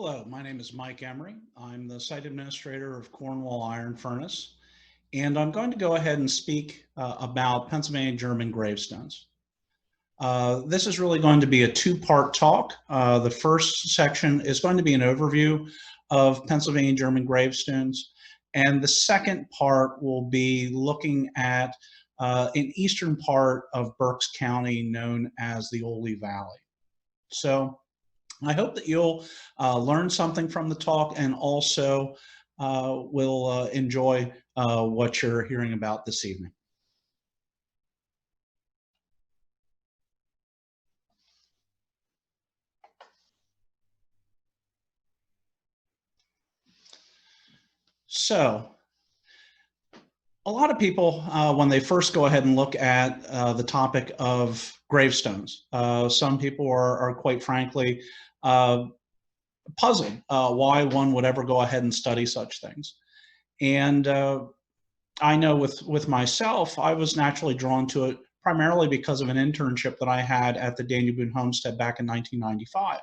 Hello, my name is Mike Emery. I'm the site administrator of Cornwall Iron Furnace, and I'm going to go ahead and speak about Pennsylvania German gravestones. This is really going to be a two-part talk. The first section is going to be an overview of Pennsylvania German gravestones, and the second part will be looking at an eastern part of Berks County known as the Oley Valley. So I hope that you'll learn something from the talk and also will enjoy what you're hearing about this evening. So, a lot of people, when they first go ahead and look at the topic of gravestones, some people are quite frankly puzzled why one would ever go ahead and study such things. And I know with myself, I was naturally drawn to it primarily because of an internship that I had at the Daniel Boone Homestead back in 1995.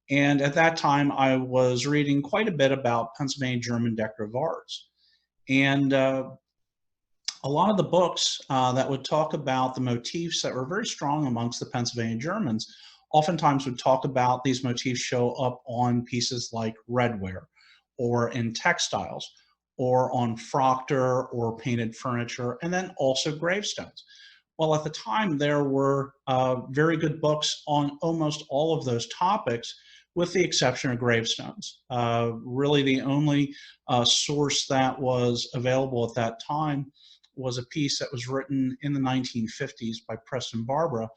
And at that time, I was reading quite a bit about Pennsylvania German decorative arts. And a lot of the books that would talk about the motifs that were very strong amongst the Pennsylvania Germans oftentimes would talk about these motifs show up on pieces like redware or in textiles or on froctor or painted furniture, and then also gravestones. Well, at the time, there were very good books on almost all of those topics, with the exception of gravestones. Really, the only source that was available at that time was a piece that was written in the 1950s by Preston Barbara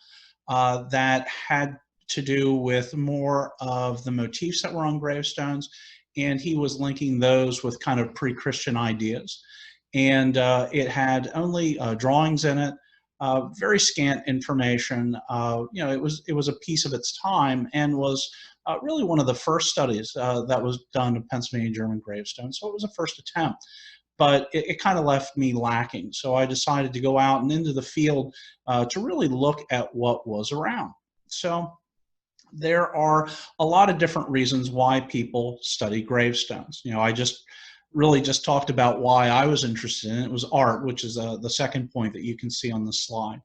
that had to do with more of the motifs that were on gravestones, and he was linking those with kind of pre-Christian ideas. And it had only drawings in it, very scant information. It was a piece of its time and was really one of the first studies that was done of Pennsylvania German gravestones. So it was a first attempt, but it kind of left me lacking. So I decided to go out and into the field to really look at what was around. So there are a lot of different reasons why people study gravestones. I really just talked about why I was interested in it. It was art, which is the second point that you can see on the slide.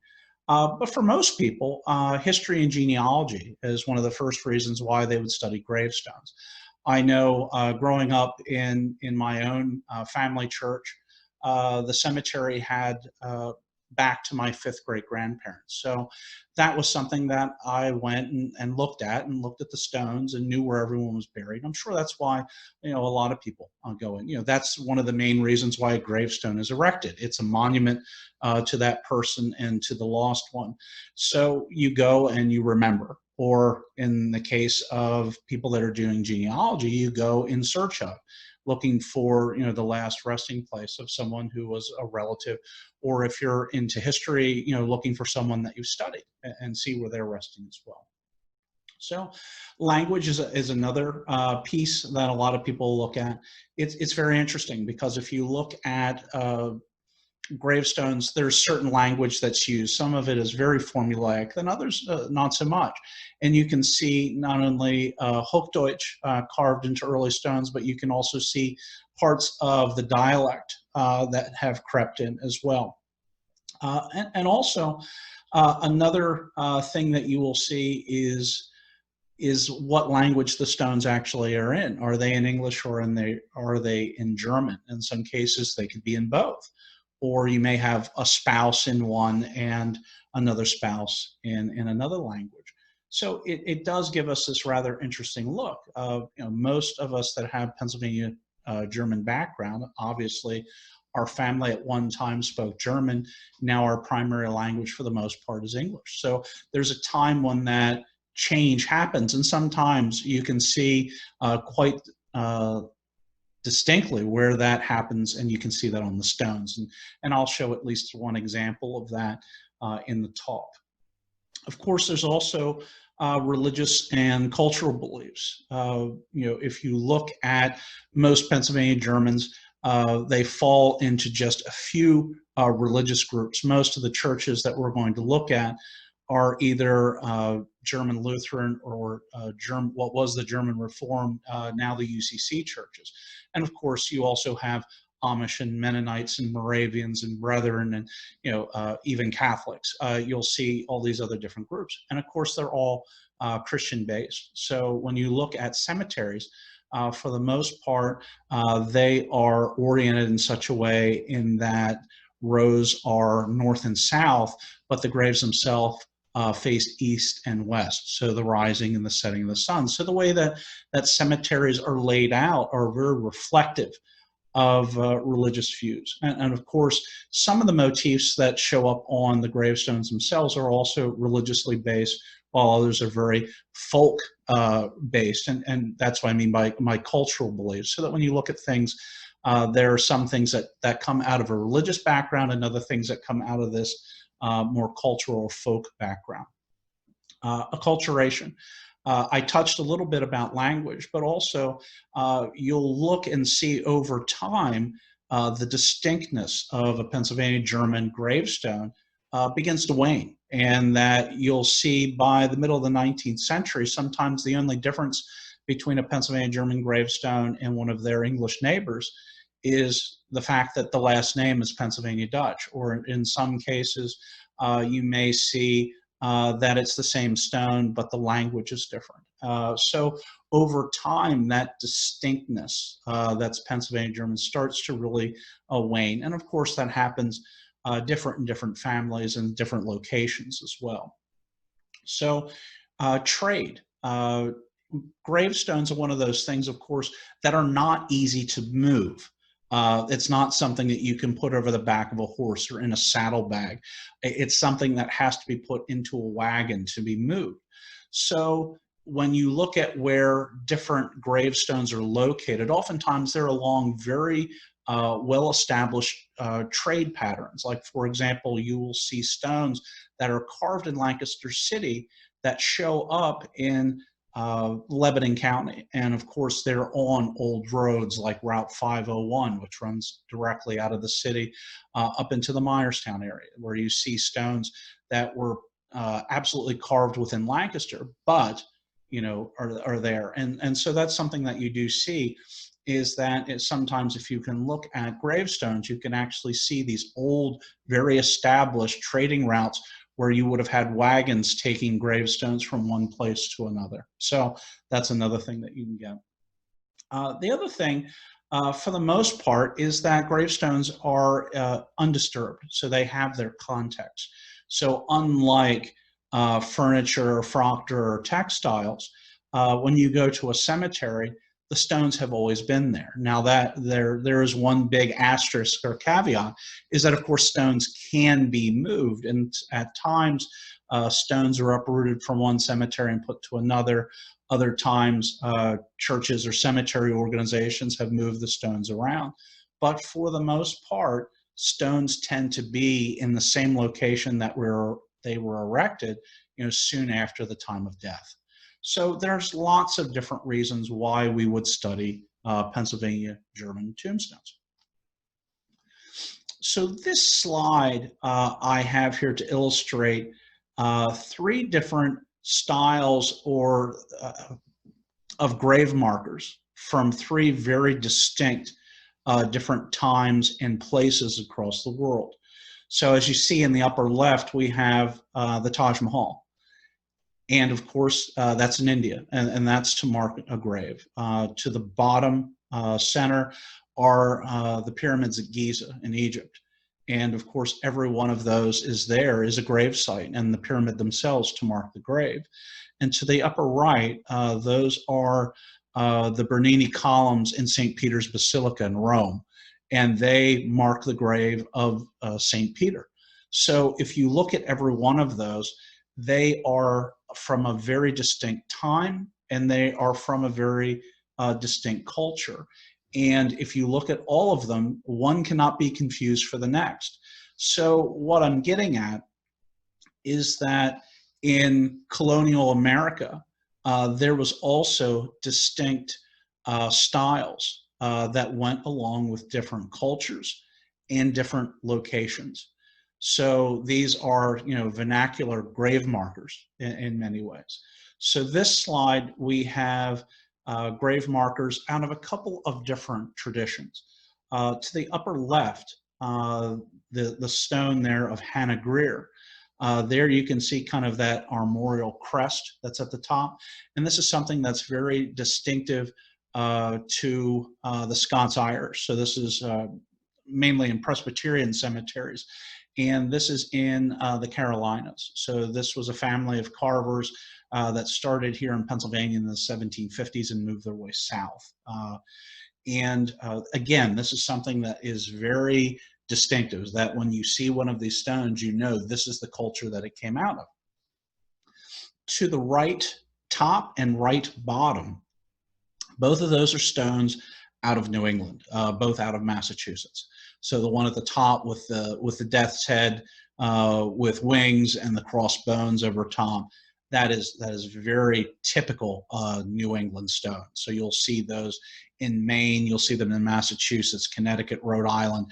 But for most people, history and genealogy is one of the first reasons why they would study gravestones. I know growing up in my own family church, the cemetery had back to my fifth great grandparents. So that was something that I went and looked at the stones and knew where everyone was buried. I'm sure that's why, a lot of people go in. That's one of the main reasons why a gravestone is erected. It's a monument to that person and to the lost one. So you go and you remember. Or in the case of people that are doing genealogy, you go in search of, looking for the last resting place of someone who was a relative, or if you're into history, looking for someone that you studied and see where they're resting as well. So language is another piece that a lot of people look at. It's very interesting because if you look at gravestones, there's certain language that's used. Some of it is very formulaic, and others not so much. And you can see not only Hochdeutsch carved into early stones, but you can also see parts of the dialect that have crept in as well. And also another thing that you will see is what language the stones actually are in. Are they in English or are they in German? In some cases, they could be in both. Or you may have a spouse in one and another spouse in another language. So it does give us this rather interesting look of, most of us that have Pennsylvania German background, obviously our family at one time spoke German. Now our primary language for the most part is English. So there's a time when that change happens, and sometimes you can see quite distinctly where that happens, and you can see that on the stones. And I'll show at least one example of that in the talk. Of course, there's also religious and cultural beliefs. If you look at most Pennsylvania Germans, they fall into just a few religious groups. Most of the churches that we're going to look at are either German Lutheran or what was the German Reformed, now the UCC churches. And of course, you also have Amish and Mennonites and Moravians and Brethren and, even Catholics. You'll see all these other different groups. And of course, they're all Christian based. So when you look at cemeteries, for the most part, they are oriented in such a way in that rows are north and south, but the graves themselves face east and west, so the rising and the setting of the sun. So the way that cemeteries are laid out are very reflective of religious views. And of course, some of the motifs that show up on the gravestones themselves are also religiously based, while others are very folk based. And that's what I mean by my cultural beliefs. So that when you look at things, there are some things that come out of a religious background and other things that come out of this more cultural or folk background. Acculturation. I touched a little bit about language, but also you'll look and see over time the distinctness of a Pennsylvania German gravestone begins to wane, and that you'll see by the middle of the 19th century, sometimes the only difference between a Pennsylvania German gravestone and one of their English neighbors is the fact that the last name is Pennsylvania Dutch, or in some cases you may see that it's the same stone, but the language is different. So over time, that distinctness that's Pennsylvania German starts to really wane. And of course, that happens different in different families and different locations as well. So trade. Gravestones are one of those things, of course, that are not easy to move. It's not something that you can put over the back of a horse or in a saddlebag. It's something that has to be put into a wagon to be moved. So when you look at where different gravestones are located, oftentimes they're along very well-established trade patterns. Like, for example, you will see stones that are carved in Lancaster City that show up in Lebanon County. And of course, they're on old roads like Route 501, which runs directly out of the city up into the Myerstown area, where you see stones that were absolutely carved within Lancaster, but are there. And so that's something that you do see, is that sometimes if you can look at gravestones, you can actually see these old, very established trading routes where you would have had wagons taking gravestones from one place to another. So that's another thing that you can get. The other thing, for the most part, is that gravestones are undisturbed, so they have their context. So unlike furniture, froctor, or textiles, when you go to a cemetery, the stones have always been there. Now that there is one big asterisk or caveat, is that of course stones can be moved, and at times stones are uprooted from one cemetery and put to another. Other times churches or cemetery organizations have moved the stones around. But for the most part, stones tend to be in the same location that they were erected, soon after the time of death. So there's lots of different reasons why we would study Pennsylvania German tombstones. So this slide I have here to illustrate three different styles of grave markers from three very distinct different times and places across the world. So as you see in the upper left, we have the Taj Mahal. And of course, that's in India, and that's to mark a grave. To the bottom center are the pyramids at Giza in Egypt. And of course, every one of those is a grave site, and the pyramid themselves to mark the grave. And to the upper right, those are the Bernini columns in St. Peter's Basilica in Rome, and they mark the grave of St. Peter. So if you look at every one of those, they are from a very distinct time, and they are from a very distinct culture. And if you look at all of them, one cannot be confused for the next. So what I'm getting at is that in colonial America, there was also distinct styles that went along with different cultures and different locations. So these are, vernacular grave markers in many ways. So this slide, we have grave markers out of a couple of different traditions. To the upper left, the stone there of Hannah Greer. There you can see kind of that armorial crest that's at the top. And this is something that's very distinctive to the Scots-Irish. So this is mainly in Presbyterian cemeteries. And this is in the Carolinas. So this was a family of carvers that started here in Pennsylvania in the 1750s and moved their way south. Again, this is something that is very distinctive, is that when you see one of these stones, you know this is the culture that it came out of. To the right top and right bottom, both of those are stones out of New England, both out of Massachusetts. So the one at the top with the death's head with wings and the crossbones over top, that is very typical New England stone. So you'll see those in Maine, you'll see them in Massachusetts, Connecticut, Rhode Island.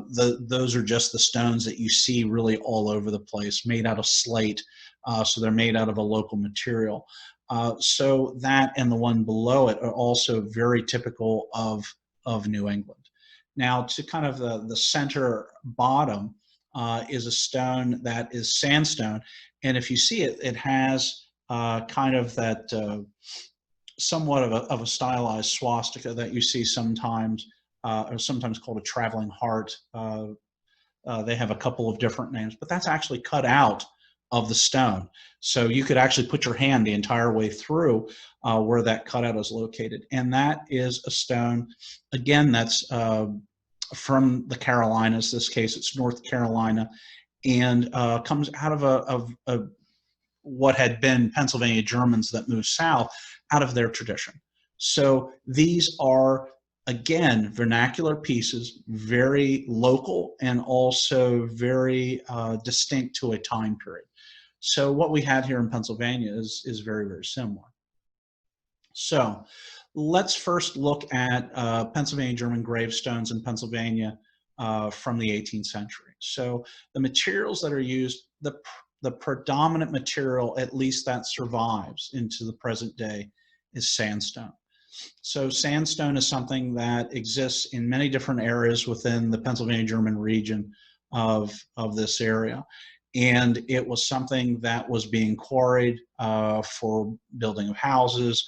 Those are just the stones that you see really all over the place, made out of slate. So they're made out of a local material. So that and the one below it are also very typical of New England. Now to kind of the center bottom is a stone that is sandstone. And if you see it, it has kind of that somewhat of a stylized swastika that you see sometimes, or sometimes called a traveling heart. They have a couple of different names, but that's actually cut out of the stone. So you could actually put your hand the entire way through where that cutout is located. And that is a stone, again, that's from the Carolinas. This case, it's North Carolina, and comes out of what had been Pennsylvania Germans that moved south out of their tradition. So these are, again, vernacular pieces, very local and also very distinct to a time period. So what we had here in Pennsylvania is very, very similar. So let's first look at Pennsylvania German gravestones in Pennsylvania from the 18th century. So the materials that are used, the predominant material, at least that survives into the present day, is sandstone. So sandstone is something that exists in many different areas within the Pennsylvania German region of this area. And it was something that was being quarried for building of houses,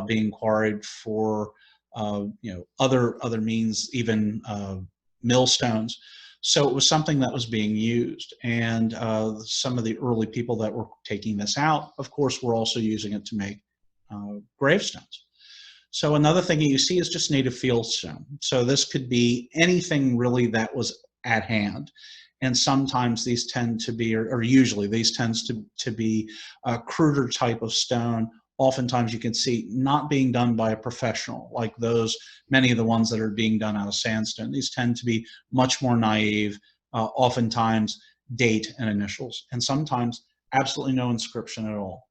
being quarried for other means, even millstones. So it was something that was being used. And some of the early people that were taking this out, of course, were also using it to make gravestones. So another thing you see is just native fieldstone. So this could be anything really that was at hand. And sometimes these tend to be, or usually these tends to be a cruder type of stone. Oftentimes you can see not being done by a professional, like many of the ones that are being done out of sandstone. These tend to be much more naive, oftentimes date and initials, and sometimes absolutely no inscription at all.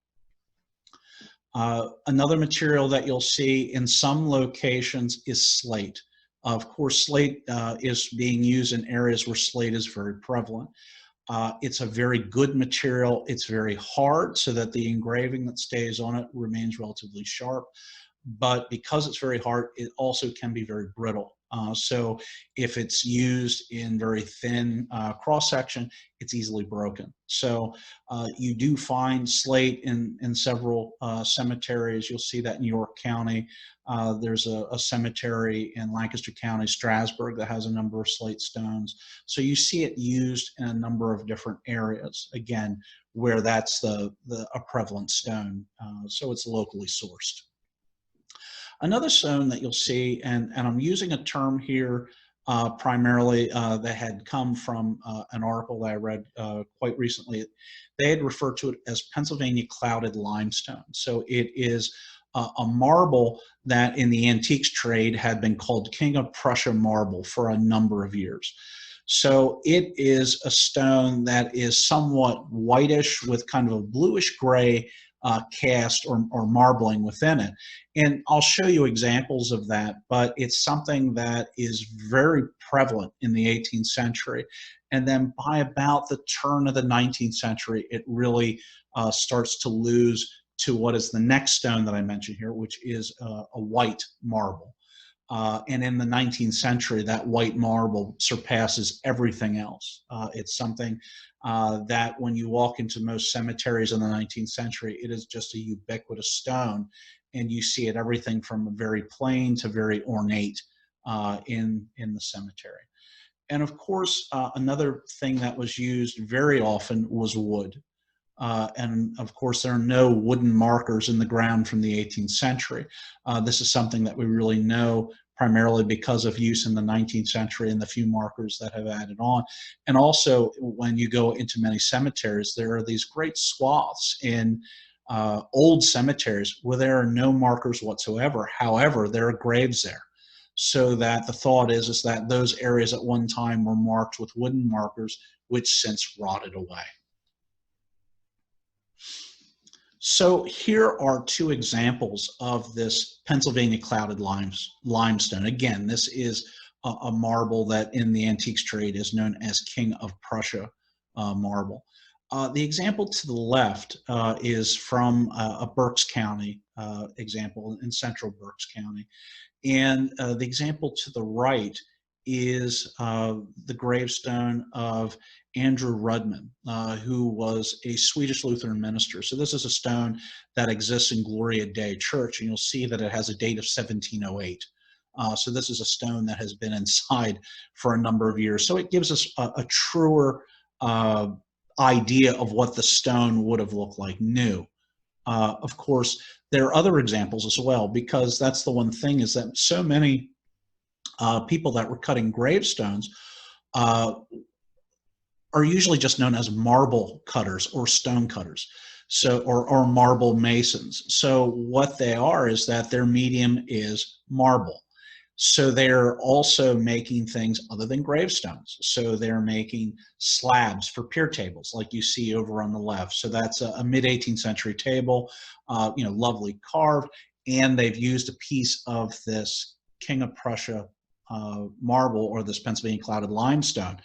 Another material that you'll see in some locations is slate. Of course, slate is being used in areas where slate is very prevalent. It's a very good material. It's very hard so that the engraving that stays on it remains relatively sharp. But because it's very hard, it also can be very brittle. So if it's used in very thin cross-section, it's easily broken. So you do find slate in several cemeteries. You'll see that in York County. There's a cemetery in Lancaster County, Strasburg, that has a number of slate stones. So you see it used in a number of different areas, again, where that's a prevalent stone. So it's locally sourced. Another stone that you'll see, and I'm using a term here primarily that had come from an article that I read quite recently. They had referred to it as Pennsylvania clouded limestone. So it is a marble that in the antiques trade had been called King of Prussia marble for a number of years. So it is a stone that is somewhat whitish with kind of a bluish gray cast or marbling within it. And I'll show you examples of that, but it's something that is very prevalent in the 18th century. And then by about the turn of the 19th century, it really starts to lose to what is the next stone that I mentioned here, which is a white marble. And in the 19th century, that white marble surpasses everything else. It's something that when you walk into most cemeteries in the 19th century, it is just a ubiquitous stone. And you see it everything from very plain to very ornate in the cemetery. And of course, another thing that was used very often was wood. And of course, there are no wooden markers in the ground from the 18th century. This is something that we really know primarily because of use in the 19th century and the few markers that have added on. And also, when you go into many cemeteries, there are these great swaths in old cemeteries where there are no markers whatsoever. However, there are graves there. So that the thought is that those areas at one time were marked with wooden markers, which since rotted away. So here are two examples of this Pennsylvania clouded limestone. Again, this is a marble that in the antiques trade is known as King of Prussia marble. The example to the left is from a Berks County example in central Berks County. And the example to the right is the gravestone of Andrew Rudman, who was a Swedish Lutheran minister. So this is a stone that exists in Gloria Dei Church, and you'll see that it has a date of 1708. So this is a stone that has been inside for a number of years. So it gives us a truer idea of what the stone would have looked like new. Of course, there are other examples as well, because that's the one thing is that so many people that were cutting gravestones are usually just known as marble cutters or stone cutters, so or marble masons. So what they are is that their medium is marble. So they're also making things other than gravestones. So they're making slabs for pier tables, like you see over on the left. So that's a mid-18th century table, lovely carved, and they've used a piece of this King of Prussia marble, or this Pennsylvania clouded limestone,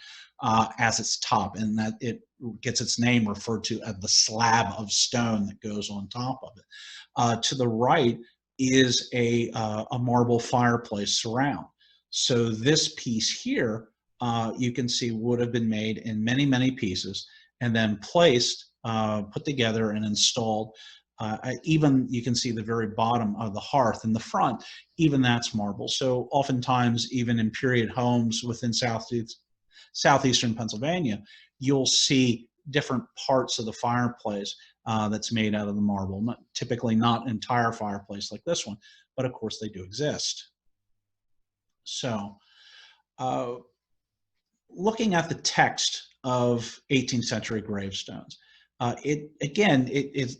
as its top, and that it gets its name referred to as the slab of stone that goes on top of it. To the right is a marble fireplace surround. So this piece here, you can see would have been made in many, many pieces and then placed, put together and installed. Even you can see the very bottom of the hearth in the front, even that's marble. So oftentimes, even in period homes within southeastern Pennsylvania, you'll see different parts of the fireplace that's made out of the marble. Typically not entire fireplace like this one, but of course they do exist. So looking at the text of 18th century gravestones, they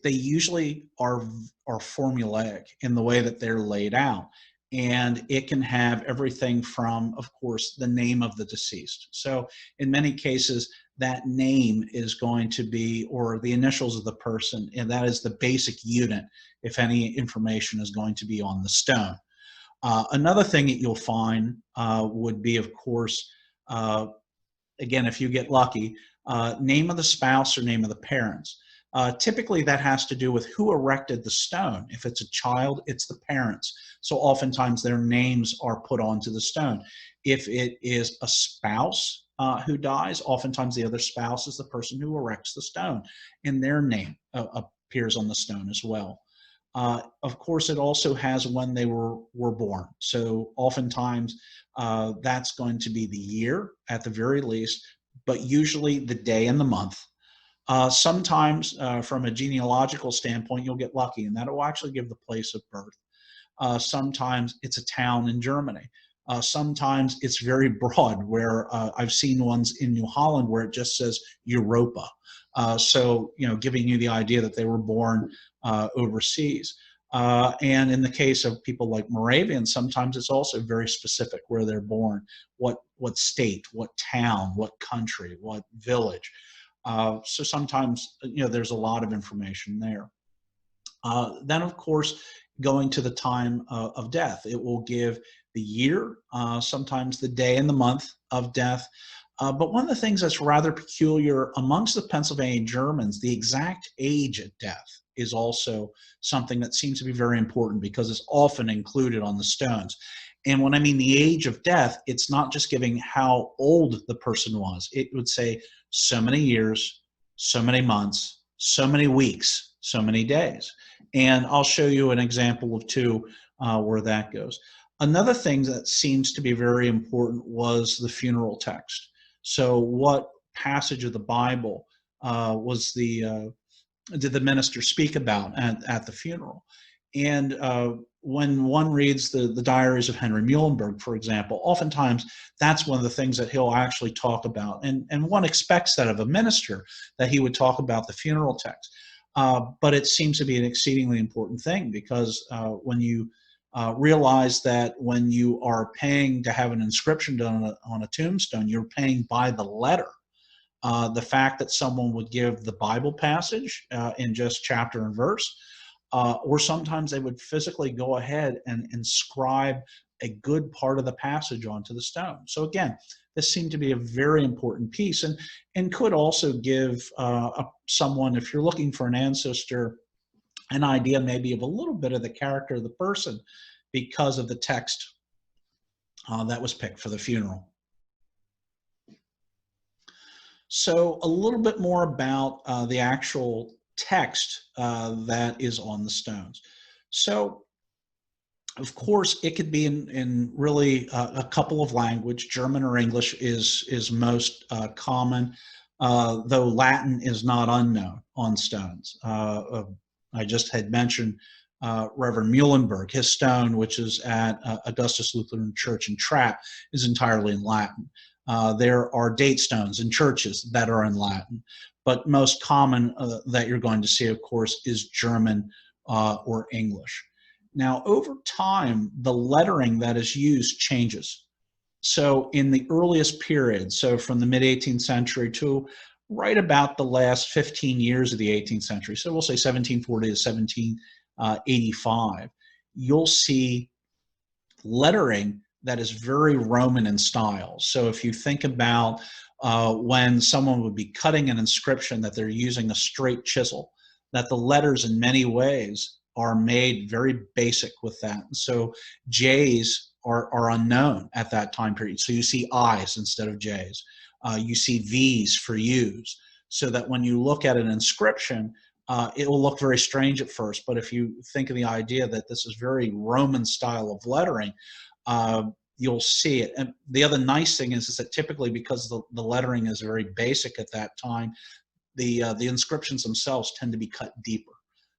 usually are formulaic in the way that they're laid out. And it can have everything from, of course, the name of the deceased. So in many cases, that name is going to be, or the initials of the person, and that is the basic unit, if any information is going to be on the stone. Another thing that you'll find would be, of course, again, if you get lucky, name of the spouse or name of the parents. Typically, that has to do with who erected the stone. If it's a child, it's the parents. So oftentimes their names are put onto the stone. If it is a spouse who dies, oftentimes the other spouse is the person who erects the stone, and their name appears on the stone as well. Of course, it also has when they were born. So oftentimes that's going to be the year at the very least, but usually the day and the month. Sometimes from a genealogical standpoint, you'll get lucky, and that will actually give the place of birth. Sometimes it's a town in Germany. Sometimes it's very broad, where I've seen ones in New Holland where it just says Europa. So, giving you the idea that they were born overseas. And in the case of people like Moravian, sometimes it's also very specific where they're born, what state, what town, what country, what village. So sometimes, there's a lot of information there. Then, of course, going to the time of death, it will give the year, sometimes the day and the month of death. But one of the things that's rather peculiar amongst the Pennsylvania Germans, the exact age at death is also something that seems to be very important because it's often included on the stones. And when I mean the age of death, it's not just giving how old the person was. It would say so many years, so many months, so many weeks, so many days. And I'll show you an example of two where that goes. Another thing that seems to be very important was the funeral text. So what passage of the Bible did the minister speak about at the funeral? And when one reads the diaries of Henry Muhlenberg, for example, oftentimes that's one of the things that he'll actually talk about. And one expects that of a minister, that he would talk about the funeral text. But it seems to be an exceedingly important thing because when you realize that when you are paying to have an inscription done on a tombstone, you're paying by the letter. The fact that someone would give the Bible passage in just chapter and verse, or sometimes they would physically go ahead and inscribe a good part of the passage onto the stone. So again, this seemed to be a very important piece, and could also give someone, if you're looking for an ancestor, an idea maybe of a little bit of the character of the person because of the text that was picked for the funeral. So a little bit more about the actual text that is on the stones. So of course it could be in really a couple of languages. German or English is most common, though Latin is not unknown on stones. I just had mentioned Reverend Muhlenberg. His stone, which is at Augustus Lutheran Church in Trapp, is entirely in Latin. There are date stones in churches that are in Latin, but most common that you're going to see, of course, is German or English. Now, over time, the lettering that is used changes. So in the earliest period, so from the mid-18th century to right about the last 15 years of the 18th century, so we'll say 1740 to 1785, you'll see lettering that is very Roman in style. So if you think about when someone would be cutting an inscription, that they're using a straight chisel, that the letters in many ways are made very basic with that. And so J's are unknown at that time period. So you see I's instead of J's. You see V's for U's, so that when you look at an inscription, it will look very strange at first. But if you think of the idea that this is very Roman style of lettering, you'll see it. And the other nice thing is that typically, because the lettering is very basic at that time, the inscriptions themselves tend to be cut deeper.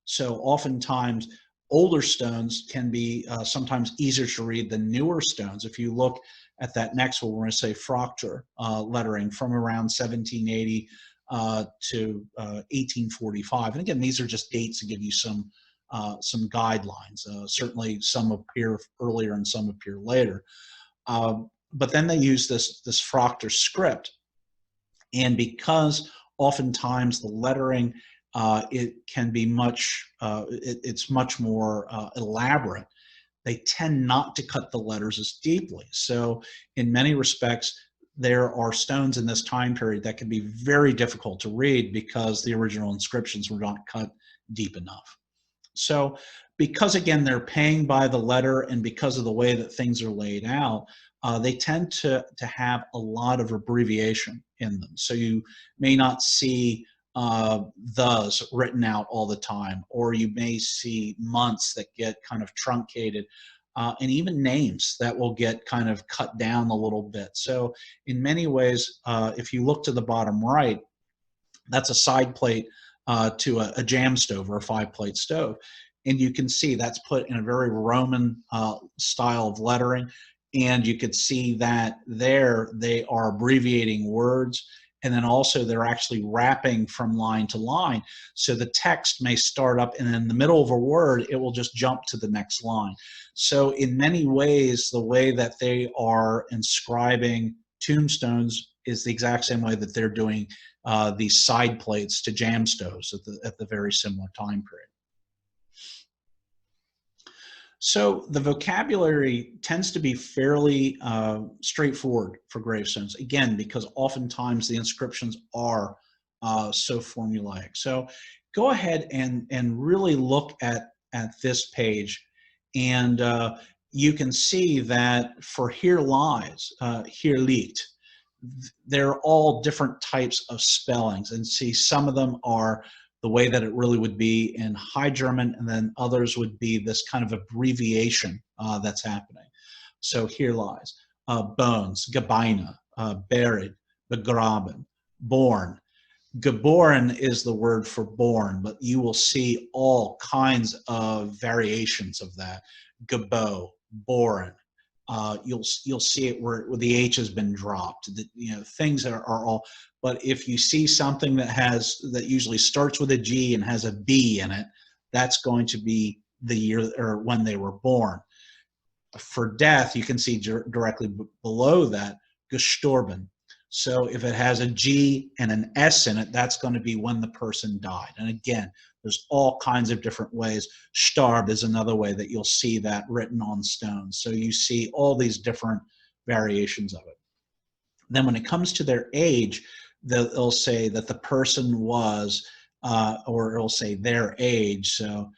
So oftentimes older stones can be sometimes easier to read than newer stones. If you look at that next one, we're going to say Fracture lettering from around 1780 to 1845. And again, these are just dates to give you some guidelines. Certainly some appear earlier and some appear later. But then they use this Fracture script. And because oftentimes the lettering, it can be it's much more elaborate, they tend not to cut the letters as deeply. So in many respects, there are stones in this time period that can be very difficult to read because the original inscriptions were not cut deep enough. So because, again, they're paying by the letter, and because of the way that things are laid out, they tend to have a lot of abbreviation in them. So you may not see thes written out all the time, or you may see months that get kind of truncated, and even names that will get kind of cut down a little bit. So in many ways, if you look to the bottom right, that's a side plate to a jam stove or a 5-plate stove. And you can see that's put in a very Roman style of lettering. And you could see that there they are abbreviating words. And then also they're actually wrapping from line to line. So the text may start up, and in the middle of a word, it will just jump to the next line. So in many ways, the way that they are inscribing tombstones is the exact same way that they're doing these side plates to jam stoves at the very similar time period. So the vocabulary tends to be fairly straightforward for gravestones, again, because oftentimes the inscriptions are so formulaic. So go ahead and really look at this page, and you can see that for here lies, here liegt, they're all different types of spellings, and see some of them are the way that it really would be in High German, and then others would be this kind of abbreviation that's happening. So here lies bones, Gebeine, buried, begraben, born. Geboren is the word for born, but you will see all kinds of variations of that. Gebo, born. You'll see it where the H has been dropped. Things that are all. But if you see something that usually starts with a G and has a B in it, that's going to be the year or when they were born. For death, you can see directly below that, gestorben. So if it has a G and an S in it, that's going to be when the person died. And again, there's all kinds of different ways. Starb is another way that you'll see that written on stones. So you see all these different variations of it. Then when it comes to their age, they'll say that the person was, or it'll say their age. So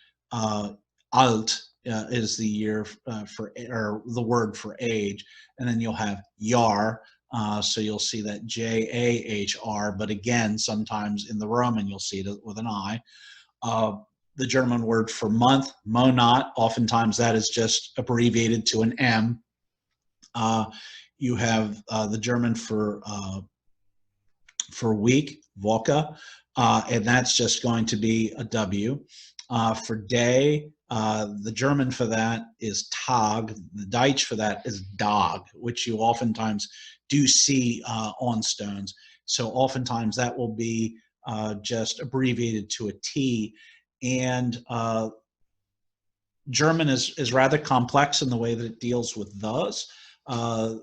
alt is the year for, or the word for age. And then you'll have Jahr. So you'll see that Jahr, but again, sometimes in the Roman, you'll see it with an I. The German word for month, Monat, oftentimes that is just abbreviated to an M. You have the German for week, Woche, and that's just going to be a W. For day, the German for that is Tag. The Deutsch for that is Dag, which you oftentimes do see on stones. So oftentimes that will be just abbreviated to a T. And German is rather complex in the way that it deals with those. The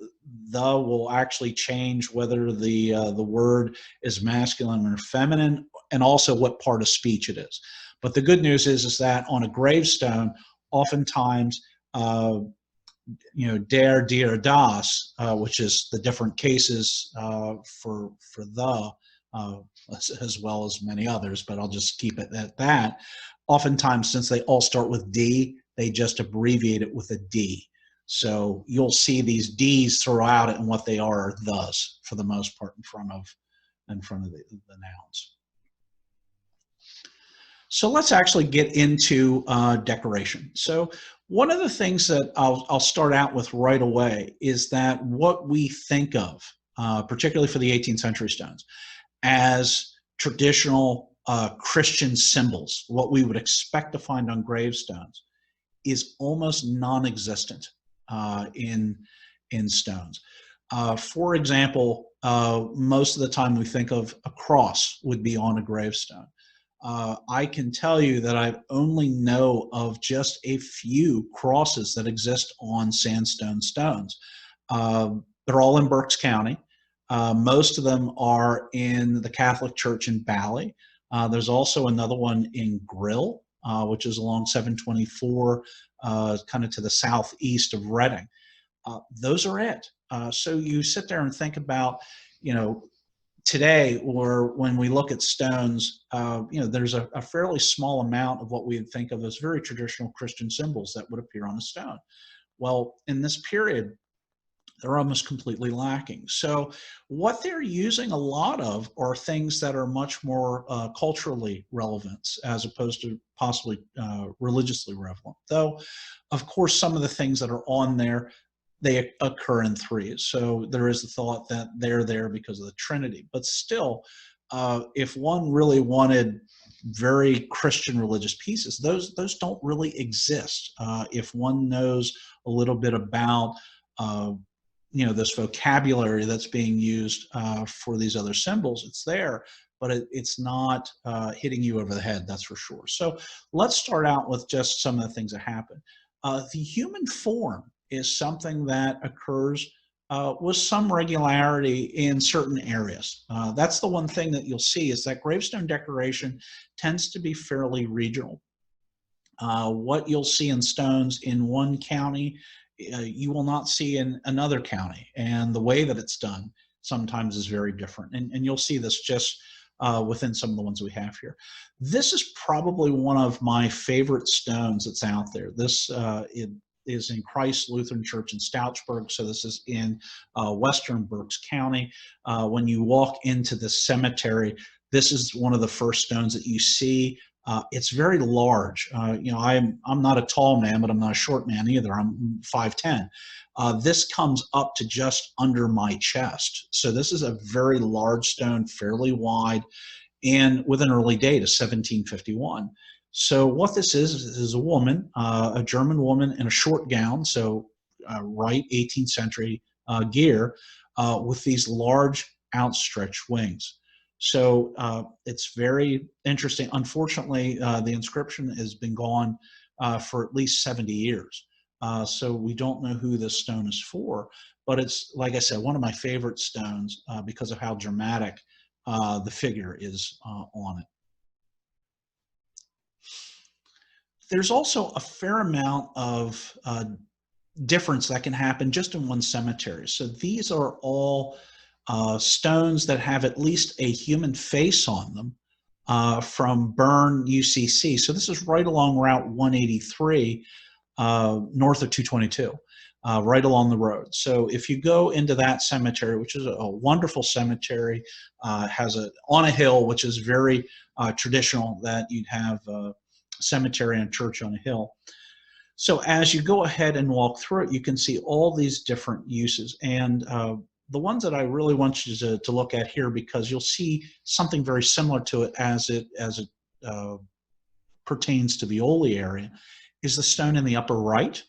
will actually change whether the word is masculine or feminine, and also what part of speech it is. But the good news is that on a gravestone, oftentimes, der, dir, das, which is the different cases for the, as well as many others, but I'll just keep it at that. Oftentimes, since they all start with D, they just abbreviate it with a D. So you'll see these D's throughout it, and what they are thus, for the most part, in front of the nouns. So let's actually get into decoration. So one of the things that I'll start out with right away is that what we think of, particularly for the 18th century stones, as traditional Christian symbols, what we would expect to find on gravestones, is almost non-existent in stones. For example, most of the time we think of a cross would be on a gravestone. I can tell you that I only know of just a few crosses that exist on sandstone stones. They're all in Berks County. Most of them are in the Catholic Church in Bally. There's also another one in Grill, which is along 724, kind of to the southeast of Reading. Those are it. So you sit there and think about, today, or when we look at stones, there's a fairly small amount of what we would think of as very traditional Christian symbols that would appear on a stone. Well, in this period, they're almost completely lacking. So what they're using a lot of are things that are much more culturally relevant, as opposed to possibly religiously relevant. Though, of course, some of the things that are on there, they occur in threes. So there is the thought that they're there because of the Trinity. But still, if one really wanted very Christian religious pieces, those don't really exist. If one knows a little bit about this vocabulary that's being used for these other symbols, it's there, but it's not hitting you over the head, that's for sure. So let's start out with just some of the things that happen. The human form is something that occurs with some regularity in certain areas. That's the one thing that you'll see, is that gravestone decoration tends to be fairly regional. What you'll see in stones in one county, you will not see in another county. And the way that it's done sometimes is very different. And you'll see this just within some of the ones we have here. This is probably one of my favorite stones that's out there. This it is in Christ Lutheran Church in Stoutsburg. So this is in western Berks County. When you walk into the cemetery, this is one of the first stones that you see. It's very large. You know, I'm not a tall man, but I'm not a short man either. I'm 5'10". This comes up to just under my chest. So this is a very large stone, fairly wide, and with an early date of 1751. So what this is a woman, a German woman in a short gown, so right 18th century gear, with these large outstretched wings. So it's very interesting. Unfortunately, the inscription has been gone for at least 70 years. So we don't know who this stone is for, but it's, like I said, one of my favorite stones because of how dramatic the figure is on it. There's also a fair amount of difference that can happen just in one cemetery. So these are all stones that have at least a human face on them from Bern UCC. So this is right along Route 183, north of 222, right along the road. So if you go into that cemetery, which is a wonderful cemetery, has on a hill, which is very traditional that you'd have a cemetery and church on a hill. So as you go ahead and walk through it, you can see all these different uses. And the ones that I really want you to look at here, because you'll see something very similar to it as it pertains to the Oley area, is the stone in the upper right,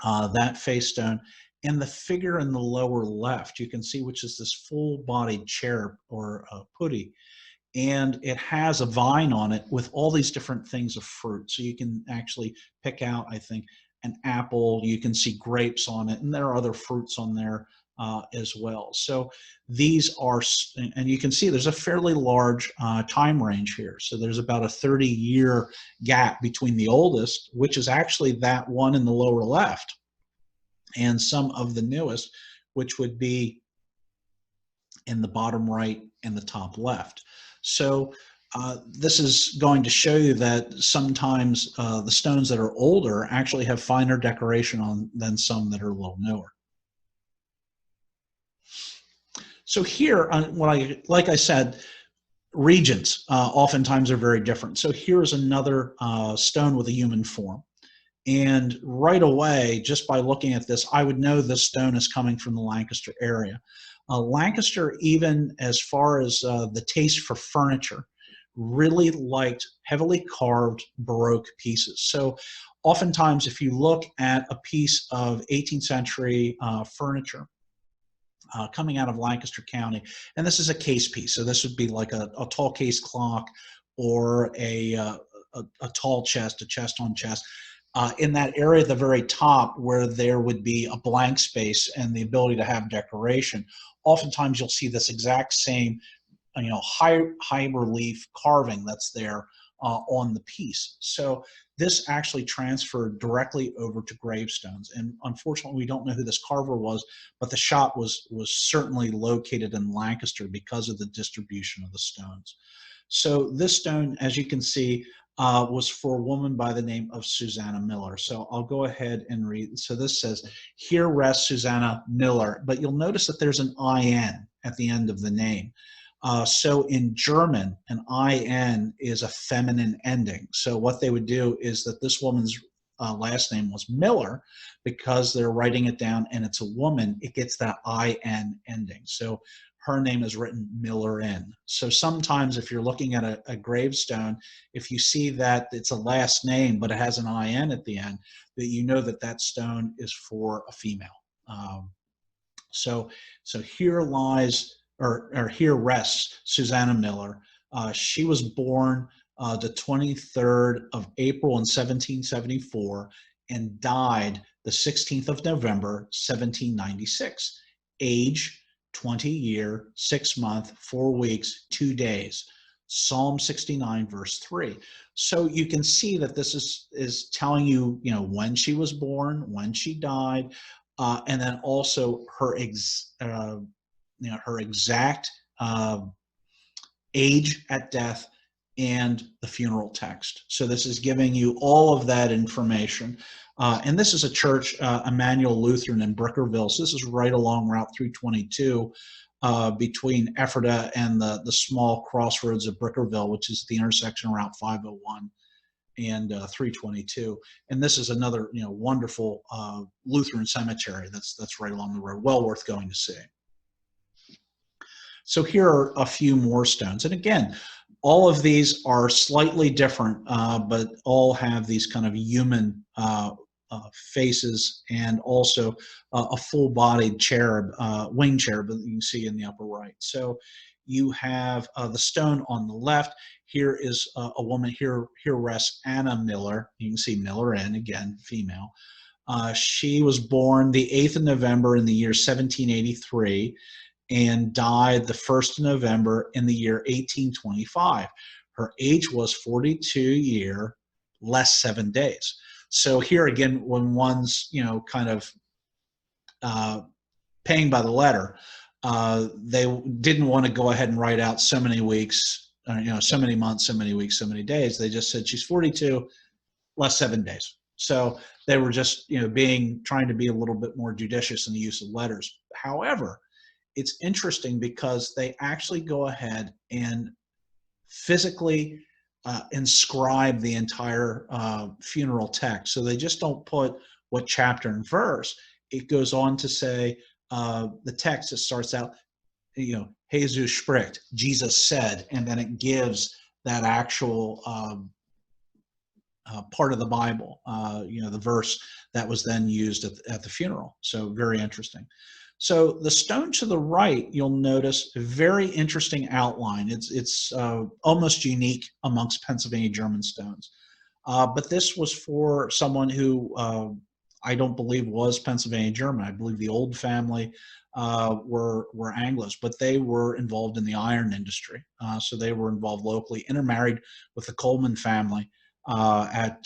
that face stone, and the figure in the lower left, you can see, which is this full-bodied cherub or putti. And it has a vine on it with all these different things of fruit. So you can actually pick out, I think, an apple. You can see grapes on it, and there are other fruits on there as well. So these are, and you can see there's a fairly large time range here. So there's about a 30-year gap between the oldest, which is actually that one in the lower left, and some of the newest, which would be in the bottom right and the top left. So this is going to show you that sometimes the stones that are older actually have finer decoration on than some that are a little newer. So here, like I said, regions oftentimes are very different. So here's another stone with a human form. And right away, just by looking at this, I would know this stone is coming from the Lancaster area. Lancaster, even as far as the taste for furniture, really liked heavily carved Baroque pieces. So oftentimes, if you look at a piece of 18th century furniture coming out of Lancaster County, and this is a case piece, so this would be like a tall case clock or a tall chest, a chest on chest. In that area at the very top where there would be a blank space and the ability to have decoration, oftentimes you'll see this exact same, high relief carving that's there on the piece. So this actually transferred directly over to gravestones. And unfortunately, we don't know who this carver was, but the shop was certainly located in Lancaster because of the distribution of the stones. So this stone, as you can see, was for a woman by the name of Susanna Miller. So I'll go ahead and read. So this says, "Here rests Susanna Miller," but you'll notice that there's an IN at the end of the name. So in German, an IN is a feminine ending. So what they would do is that this woman's last name was Miller, because they're writing it down and it's a woman, it gets that IN ending. So her name is written Miller in. So sometimes if you're looking at a gravestone, if you see that it's a last name, but it has an IN at the end, that you know that that stone is for a female. So here lies, or here rests Susanna Miller. She was born the 23rd of April in 1774 and died the 16th of November, 1796. Age, 20 year, 6 month, 4 weeks, 2 days. Psalm 69, verse 3. So you can see that this is telling you, when she was born, when she died, and then also her her exact age at death and the funeral text. So this is giving you all of that information. And this is a church, Emmanuel Lutheran in Brickerville. So this is right along Route 322 between Ephrata and the small crossroads of Brickerville, which is the intersection of Route 501 and 322. And this is another wonderful Lutheran cemetery that's right along the road, well worth going to see. So here are a few more stones. And again, all of these are slightly different, but all have these kind of human faces, and also a full-bodied cherub, winged cherub that you can see in the upper right. So you have the stone on the left. Here is a woman. Here rests Anna Miller. You can see Miller N, again, female. She was born the 8th of November in the year 1783 and died the 1st of November in the year 1825. Her age was 42 years, less 7 days. So here again, when one's, kind of paying by the letter, they didn't want to go ahead and write out so many weeks, so many months, so many weeks, so many days. They just said she's 42, less 7 days. So they were just, trying to be a little bit more judicious in the use of letters. However, it's interesting because they actually go ahead and physically inscribe the entire funeral text. So they just don't put what chapter and verse. It goes on to say the text that starts out, Jesus spricht, Jesus said, and then it gives that actual part of the Bible, the verse that was then used at the funeral. So very interesting. So the stone to the right, you'll notice a very interesting outline. It's almost unique amongst Pennsylvania German stones. But this was for someone who I don't believe was Pennsylvania German. I believe the old family were Anglos, but they were involved in the iron industry. So they were involved locally, intermarried with the Coleman family at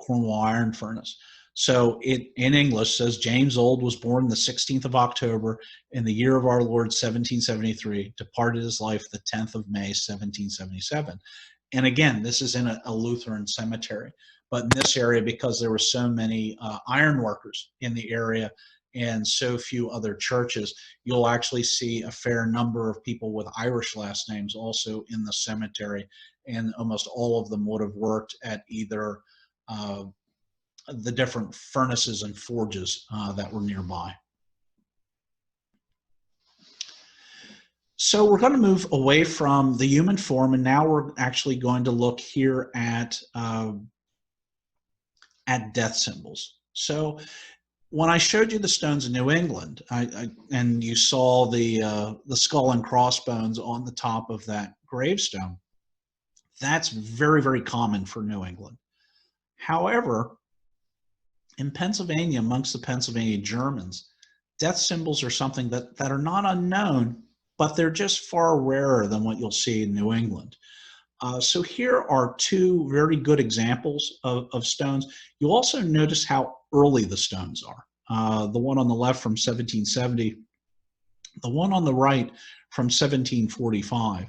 Cornwall Iron Furnace. So it, in English, says James Old was born the 16th of October in the year of our Lord 1773, departed his life the 10th of May 1777. And again, this is in a Lutheran cemetery. But in this area, because there were so many iron workers in the area and so few other churches, you'll actually see a fair number of people with Irish last names also in the cemetery. And almost all of them would have worked at either the different furnaces and forges that were nearby. So we're going to move away from the human form, and now we're actually going to look here at death symbols. So when I showed you the stones in New England, and you saw the skull and crossbones on the top of that gravestone, that's very, very common for New England. However, in Pennsylvania, amongst the Pennsylvania Germans, death symbols are something that are not unknown, but they're just far rarer than what you'll see in New England. So here are two very good examples of stones. You'll also notice how early the stones are. The one on the left from 1770, the one on the right from 1745.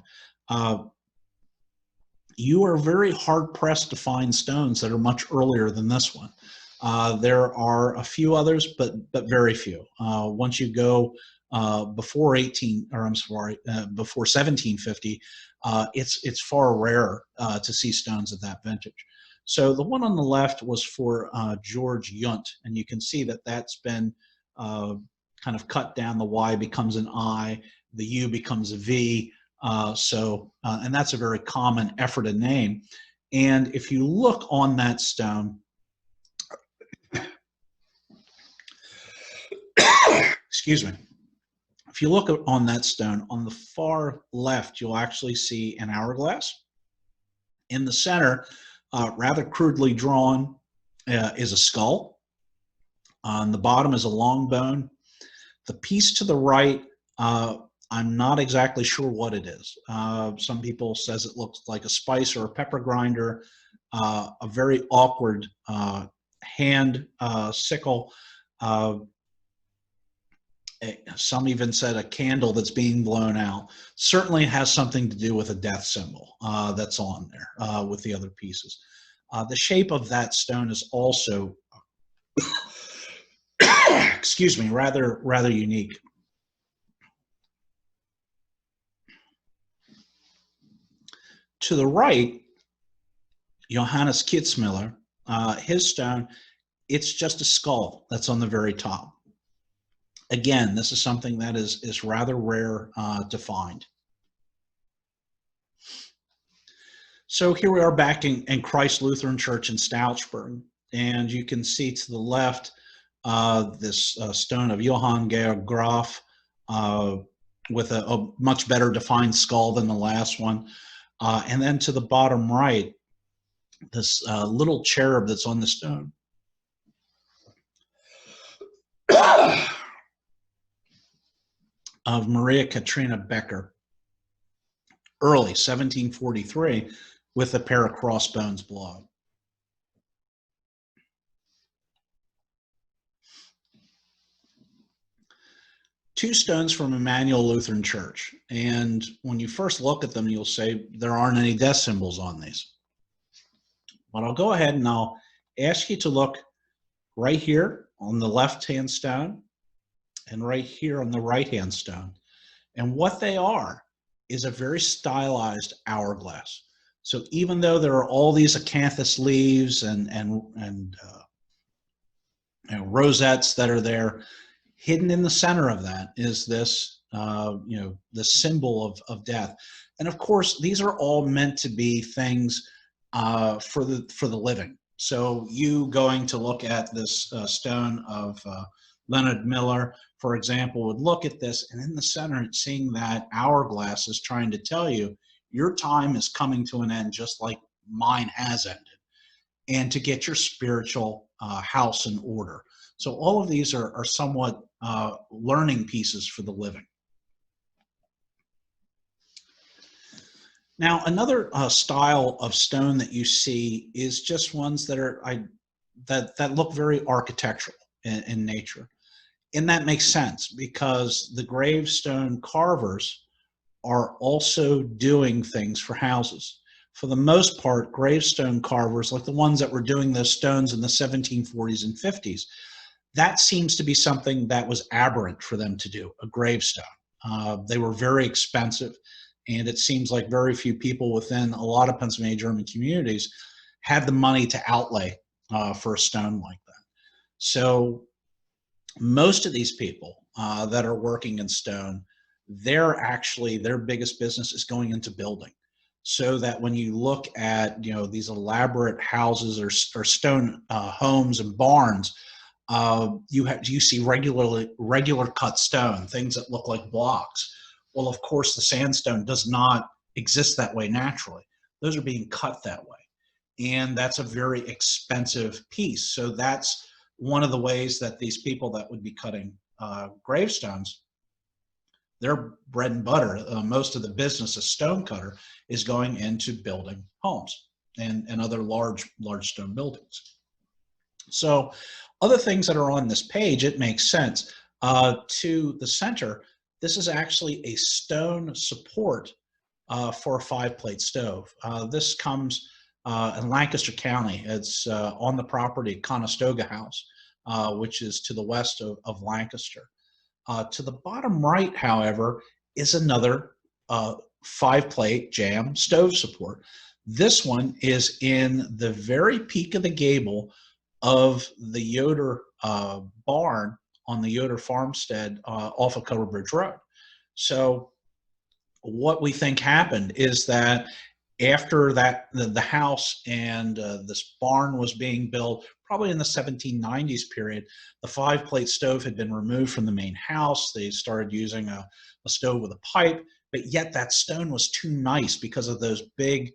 You are very hard-pressed to find stones that are much earlier than this one. There are a few others, but very few. Once you go before 1750, it's far rarer to see stones of that vintage. So the one on the left was for George Yunt, and you can see that that's been kind of cut down. The Y becomes an I, the U becomes a V. And that's a very common Ephrata name. And if you look on that stone, excuse me. If you look on that stone, on the far left, you'll actually see an hourglass. In the center, rather crudely drawn, is a skull. On the bottom is a long bone. The piece to the right I'm not exactly sure what it is. Some people says it looks like a spice or a pepper grinder, a very awkward hand sickle. Some even said a candle that's being blown out. Certainly has something to do with a death symbol that's on there with the other pieces. The shape of that stone is also, excuse me, rather unique. To the right, Johannes Kitzmiller, his stone, it's just a skull that's on the very top. Again, this is something that is rather rare to find. So here we are back in Christ Lutheran Church in Stouchburg, and you can see to the left this stone of Johann Georg Graf with a much better defined skull than the last one. And then to the bottom right, this little cherub that's on the stone. Of Maria Katrina Becker, early 1743, with a pair of crossbones below. Two stones from Emmanuel Lutheran Church, and when you first look at them, you'll say there aren't any death symbols on these. But I'll go ahead and I'll ask you to look right here on the left-hand stone and right here on the right-hand stone. And what they are is a very stylized hourglass. So even though there are all these acanthus leaves and rosettes that are there, hidden in the center of that is this, the symbol of death. And of course, these are all meant to be things for the living. So you going to look at this stone of Leonard Miller, for example, would look at this, and in the center, seeing that hourglass is trying to tell you your time is coming to an end, just like mine has ended, and to get your spiritual house in order. So all of these are somewhat learning pieces for the living. Now, another style of stone that you see is just ones that are that look very architectural in nature. And that makes sense because the gravestone carvers are also doing things for houses. For the most part, gravestone carvers, like the ones that were doing those stones in the 1740s and 50s, that seems to be something that was aberrant for them to do, a gravestone. They were very expensive, and it seems like very few people within a lot of Pennsylvania German communities had the money to outlay for a stone like that. So most of these people that are working in stone, their biggest business is going into building. So that when you look at these elaborate houses or stone homes and barns, you see regular cut stone, things that look like blocks. Well, of course, the sandstone does not exist that way naturally. Those are being cut that way, and that's a very expensive piece. So that's one of the ways that these people that would be cutting gravestones, their bread and butter, most of the business as stone cutter is going into building homes and other large stone buildings. So other things that are on this page, it makes sense. To the center, this is actually a stone support for a 5-plate stove. This comes in Lancaster County. It's on the property Conestoga House, which is to the west of Lancaster. To the bottom right, however, is another 5-plate jamb stove support. This one is in the very peak of the gable of the Yoder barn on the Yoder farmstead off of Cover Bridge Road. So what we think happened is that after that, the house and this barn was being built, probably in the 1790s period, the 5-plate stove had been removed from the main house. They started using a stove with a pipe, but yet that stone was too nice because of those big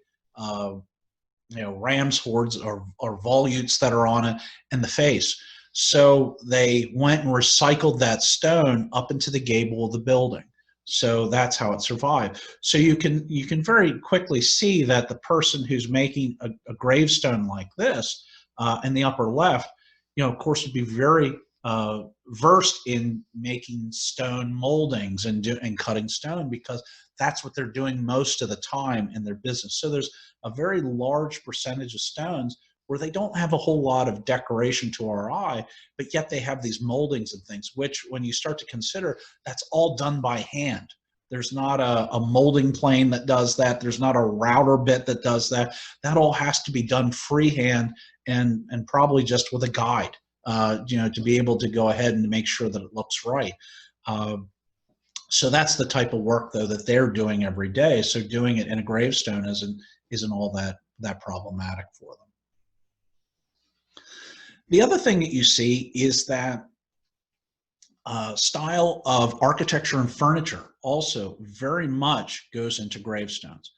ram's horns or volutes that are on it and the face. So they went and recycled that stone up into the gable of the building. So that's how it survived. So you can very quickly see that the person who's making a gravestone like this in the upper left, of course, would be very versed in making stone moldings and cutting stone, because that's what they're doing most of the time in their business. So there's a very large percentage of stones where they don't have a whole lot of decoration to our eye, but yet they have these moldings and things, which when you start to consider, that's all done by hand. There's not a molding plane that does that. There's not a router bit that does that. That all has to be done freehand and probably just with a guide, to be able to go ahead and make sure that it looks right. So that's the type of work, though, that they're doing every day. So doing it in a gravestone isn't all that problematic for them. The other thing that you see is that style of architecture and furniture also very much goes into gravestones.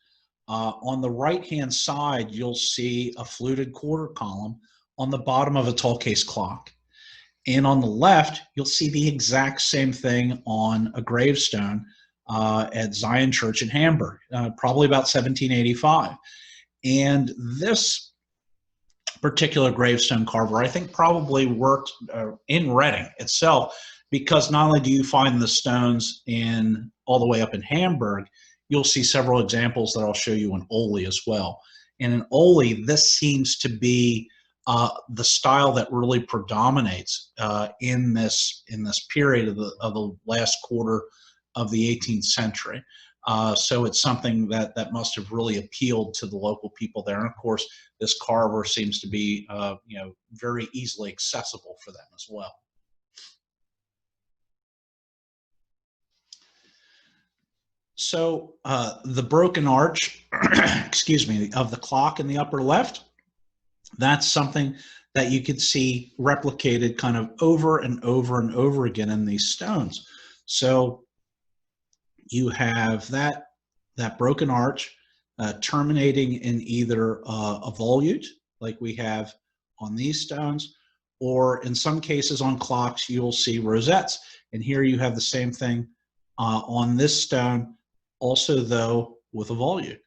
On the right-hand side, you'll see a fluted quarter column on the bottom of a tall case clock. And on the left, you'll see the exact same thing on a gravestone at Zion Church in Hamburg, probably about 1785. And this particular gravestone carver, I think, probably worked in Reading itself, because not only do you find the stones all the way up in Hamburg, you'll see several examples that I'll show you in Oley as well. And in Oley, this seems to be the style that really predominates in this period of the last quarter of the 18th century. So it's something that must have really appealed to the local people there. And of course, this carver seems to be very easily accessible for them as well. So the broken arch, excuse me, of the clock in the upper left, that's something that you could see replicated kind of over and over and over again in these stones. So you have that broken arch terminating in either a volute, like we have on these stones, or in some cases on clocks, you'll see rosettes. And here you have the same thing on this stone, also though with a volute.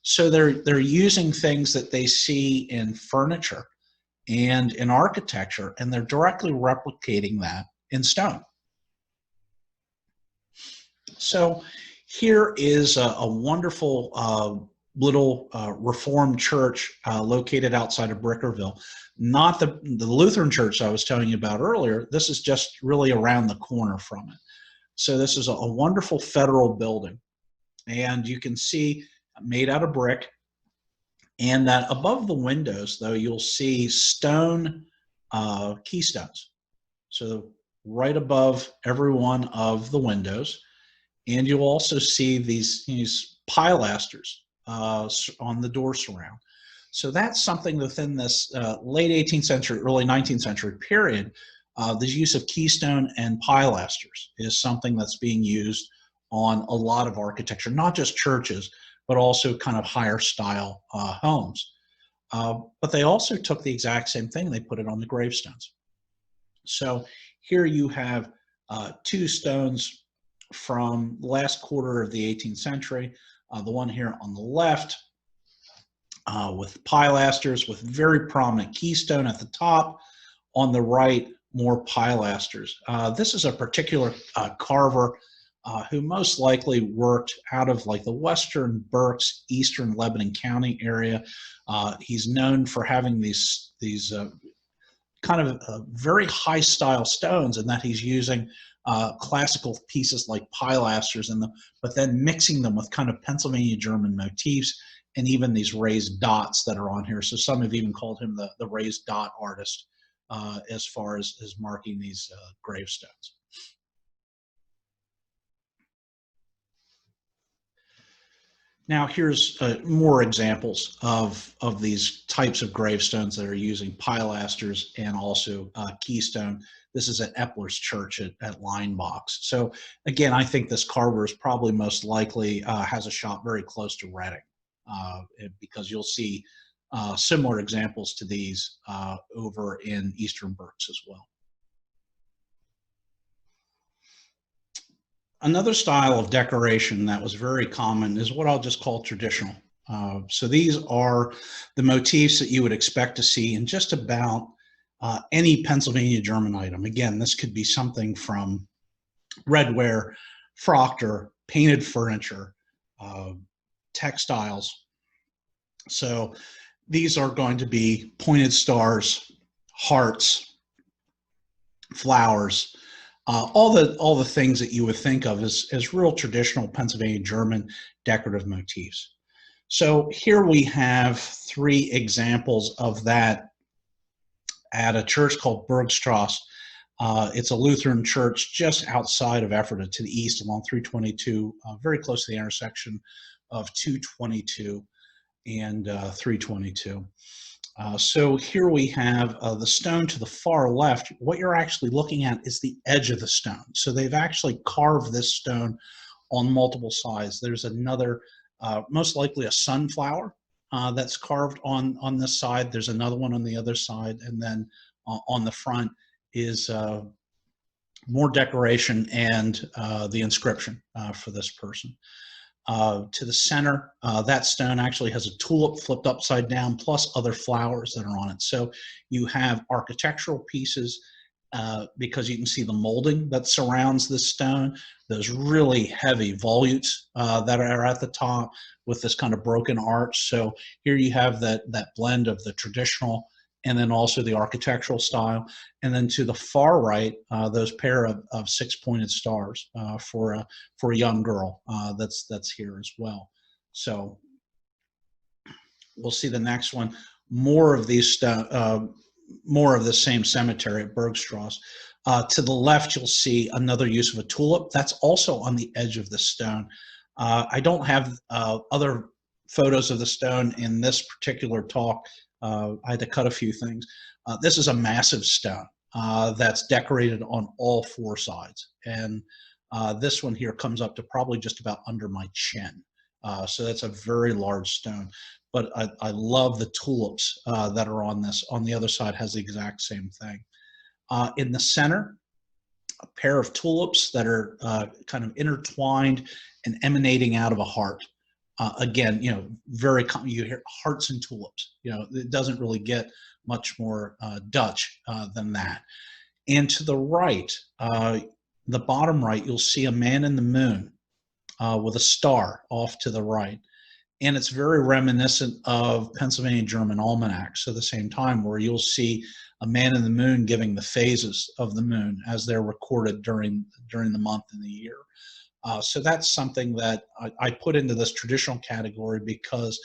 So they're using things that they see in furniture and in architecture, and they're directly replicating that in stone. So here is a wonderful little Reformed church located outside of Brickerville. Not the Lutheran church I was telling you about earlier. This is just really around the corner from it. So this is a wonderful federal building. And you can see made out of brick. And that above the windows, though, you'll see stone keystones. So right above every one of the windows. And you'll also see these pilasters on the door surround. So that's something within this late 18th century, early 19th century period. The use of keystone and pilasters is something that's being used on a lot of architecture, not just churches, but also kind of higher style homes. But they also took the exact same thing. They put it on the gravestones. So here you have two stones from the last quarter of the 18th century. The one here on the left with pilasters with very prominent keystone at the top. On the right, more pilasters. This is a particular carver who most likely worked out of like the western Berks, eastern Lebanon County area. He's known for having these kind of very high style stones, and that he's using classical pieces like pilasters in them, but then mixing them with kind of Pennsylvania German motifs and even these raised dots that are on here. So some have even called him the raised dot artist as far as marking these gravestones. Now here's more examples of these types of gravestones that are using pilasters and also keystone. This is at Epler's Church at Linebox. So again, I think this carver is probably most likely has a shop very close to Reading because you'll see similar examples to these over in Eastern Berks as well. Another style of decoration that was very common is what I'll just call traditional. So these are the motifs that you would expect to see in just about any Pennsylvania German item. Again, this could be something from redware, Proctor, painted furniture, textiles. So these are going to be pointed stars, hearts, flowers, all the things that you would think of as real traditional Pennsylvania German decorative motifs. So here we have 3 examples of that at a church called Bergstrasse. It's a Lutheran church just outside of Ephrata to the east along 322, very close to the intersection of 222 and 322. So here we have the stone to the far left. What you're actually looking at is the edge of the stone. So they've actually carved this stone on multiple sides. There's another, most likely a sunflower that's carved on this side. There's another one on the other side. And then on the front is more decoration and the inscription for this person. To the center, that stone actually has a tulip flipped upside down, plus other flowers that are on it. So you have architectural pieces because you can see the molding that surrounds this stone, those really heavy volutes that are at the top with this kind of broken arch. So here you have that blend of the traditional and then also the architectural style. And then to the far right, those pair of 6 pointed stars for a young girl that's here as well. So we'll see the next one. More of these, more of the same cemetery at Bergstrasse. To the left, you'll see another use of a tulip. That's also on the edge of the stone. I don't have other photos of the stone in this particular talk. I had to cut a few things. This is a massive stone that's decorated on all 4 sides. And this one here comes up to probably just about under my chin. So that's a very large stone. But I love the tulips that are on this. On the other side has the exact same thing. In the center, a pair of tulips that are kind of intertwined and emanating out of a heart. Again, you know, very common. You hear hearts and tulips. You know, it doesn't really get much more Dutch than that. And to the right, the bottom right, you'll see a man in the moon with a star off to the right. And it's very reminiscent of Pennsylvania German almanacs at the same time, where you'll see a man in the moon giving the phases of the moon as they're recorded during the month and the year. So that's something that I put into this traditional category because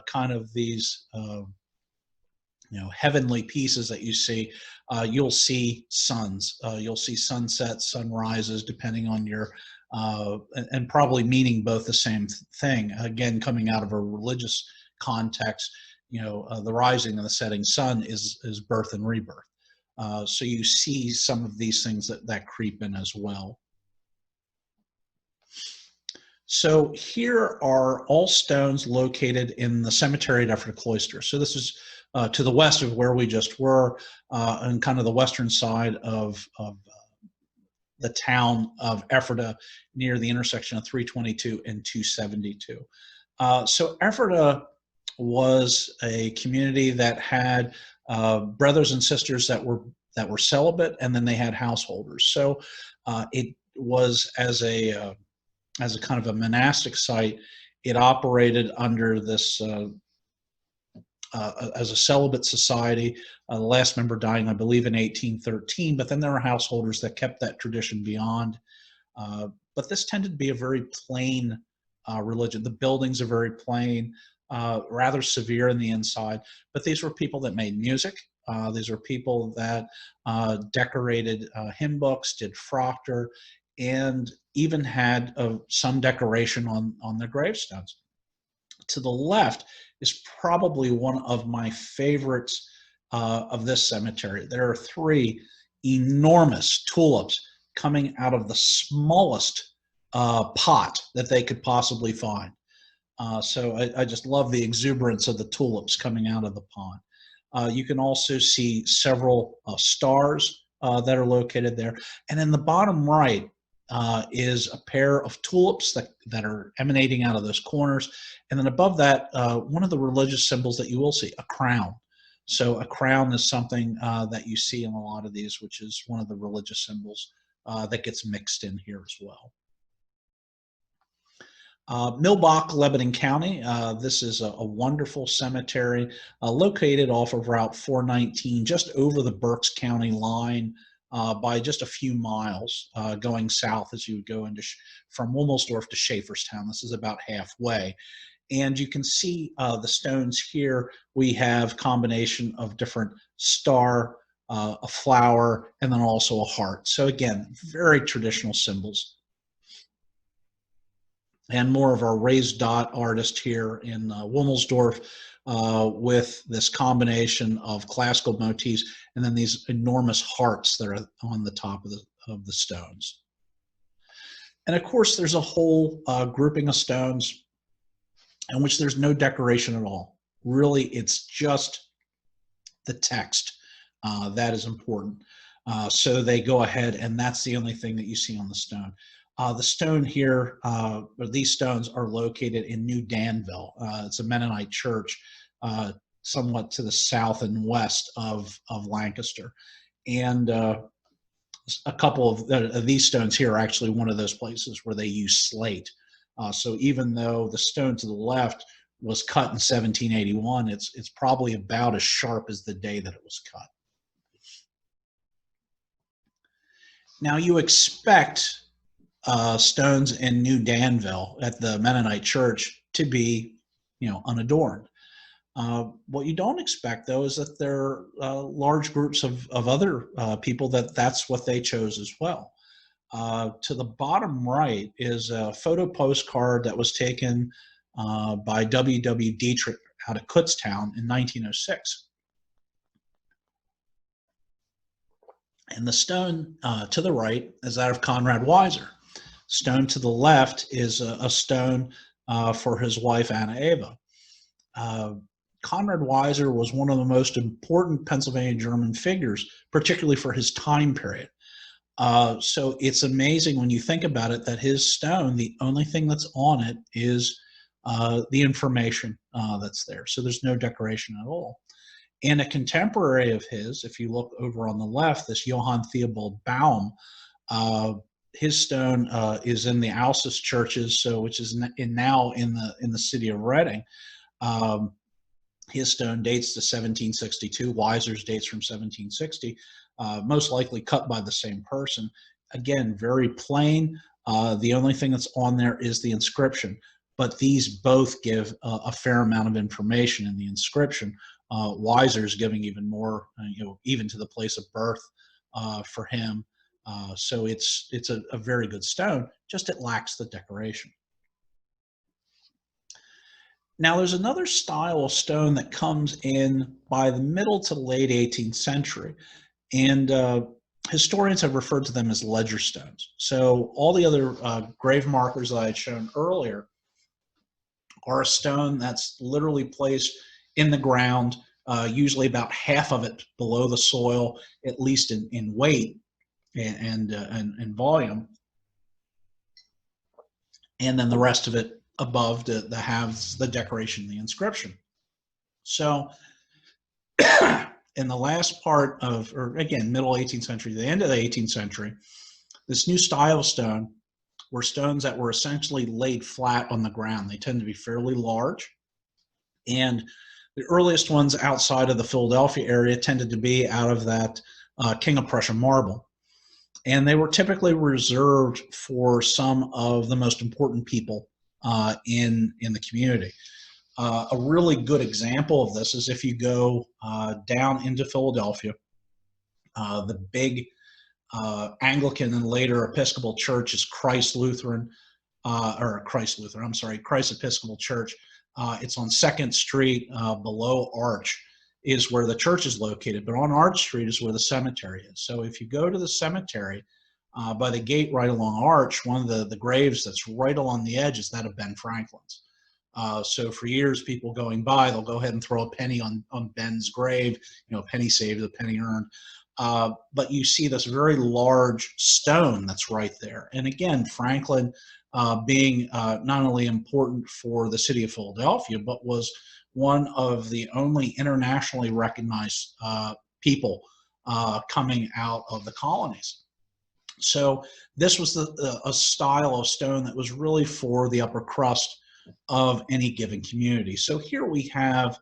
kind of these heavenly pieces that you see, you'll see suns, you'll see sunsets, sunrises, depending on your, and probably meaning both the same thing. Again, coming out of a religious context, the rising and the setting sun is birth and rebirth. So you see some of these things that creep in as well. So here are all stones located in the cemetery at Ephrata Cloister. So this is to the west of where we just were, and kind of the western side of the town of Ephrata, near the intersection of 322 and 272. So Ephrata was a community that had brothers and sisters that were celibate, and then they had householders. So it was as a kind of a monastic site. It operated under this as a celibate society, the last member dying, I believe, in 1813, but then there were householders that kept that tradition beyond. But this tended to be a very plain religion. The buildings are very plain, rather severe in the inside, but these were people that made music. These were people that decorated hymn books, did Proctor, and even had some decoration on their gravestones. To the left is probably one of my favorites of this cemetery. There are 3 enormous tulips coming out of the smallest pot that they could possibly find. So I just love the exuberance of the tulips coming out of the pot. You can also see several stars that are located there. And in the bottom right, is a pair of tulips that are emanating out of those corners. And then above that, one of the religious symbols that you will see, a crown. So a crown is something that you see in a lot of these, which is one of the religious symbols that gets mixed in here as well. Millbach, Lebanon County. This is a wonderful cemetery located off of Route 419, just over the Berks County line by just a few miles going south as you would go into from Wilmelsdorf to Schaeferstown. This is about halfway. And you can see the stones here. We have combination of different star, a flower, and then also a heart. So again, very traditional symbols. And more of our raised dot artist here in Wilmelsdorf with this combination of classical motifs and then these enormous hearts that are on the top of the stones. And of course, there's a whole grouping of stones in which there's no decoration at all. Really, it's just the text that is important. So they go ahead, and that's the only thing that you see on the stone. The stone here, or these stones, are located in New Danville. It's a Mennonite church, somewhat to the south and west of Lancaster. And a couple of these stones here are actually one of those places where they use slate. So even though the stone to the left was cut in 1781, it's probably about as sharp as the day that it was cut. Now you expect stones in New Danville at the Mennonite church to be, unadorned. What you don't expect, though, is that there are large groups of other people that's what they chose as well. To the bottom right is a photo postcard that was taken by W.W. Dietrich out of Kutztown in 1906. And the stone to the right is that of Conrad Weiser. Stone to the left is a stone for his wife, Anna Eva. Conrad Weiser was one of the most important Pennsylvania German figures, particularly for his time period. So it's amazing when you think about it that his stone, the only thing that's on it is the information that's there. So there's no decoration at all. And a contemporary of his, if you look over on the left, this Johann Theobald Baum, his stone is in the Alsace churches, so which is now in the city of Reading. His stone dates to 1762. Weiser's dates from 1760. Most likely cut by the same person. Again, very plain. The only thing that's on there is the inscription, but these both give a fair amount of information in the inscription. Weiser's giving even more, even to the place of birth for him. So it's a very good stone, just it lacks the decoration. Now there's another style of stone that comes in by the middle to late 18th century, and historians have referred to them as ledger stones. So all the other grave markers that I had shown earlier are a stone that's literally placed in the ground, usually about half of it below the soil, at least in weight and volume, and then the rest of it above the halves, the decoration, the inscription. So in the last part of, or again, middle 18th century, the end of the 18th century, this new style stone were stones that were essentially laid flat on the ground. They tend to be fairly large, and the earliest ones outside of the Philadelphia area tended to be out of that King of Prussia marble. And they were typically reserved for some of the most important people in the community. A really good example of this is if you go down into Philadelphia, the big Anglican and later Episcopal church is Christ Episcopal Church. It's on 2nd Street below Arch is where the church is located, but on Arch Street is where the cemetery is. So if you go to the cemetery by the gate right along Arch, one of the graves that's right along the edge is that of Ben Franklin's. So for years, people going by, they'll go ahead and throw a penny on Ben's grave, penny saved, a penny earned. But you see this very large stone that's right there. And again, Franklin being not only important for the city of Philadelphia, but was one of the only internationally recognized people coming out of the colonies. So this was a style of stone that was really for the upper crust of any given community. So here we have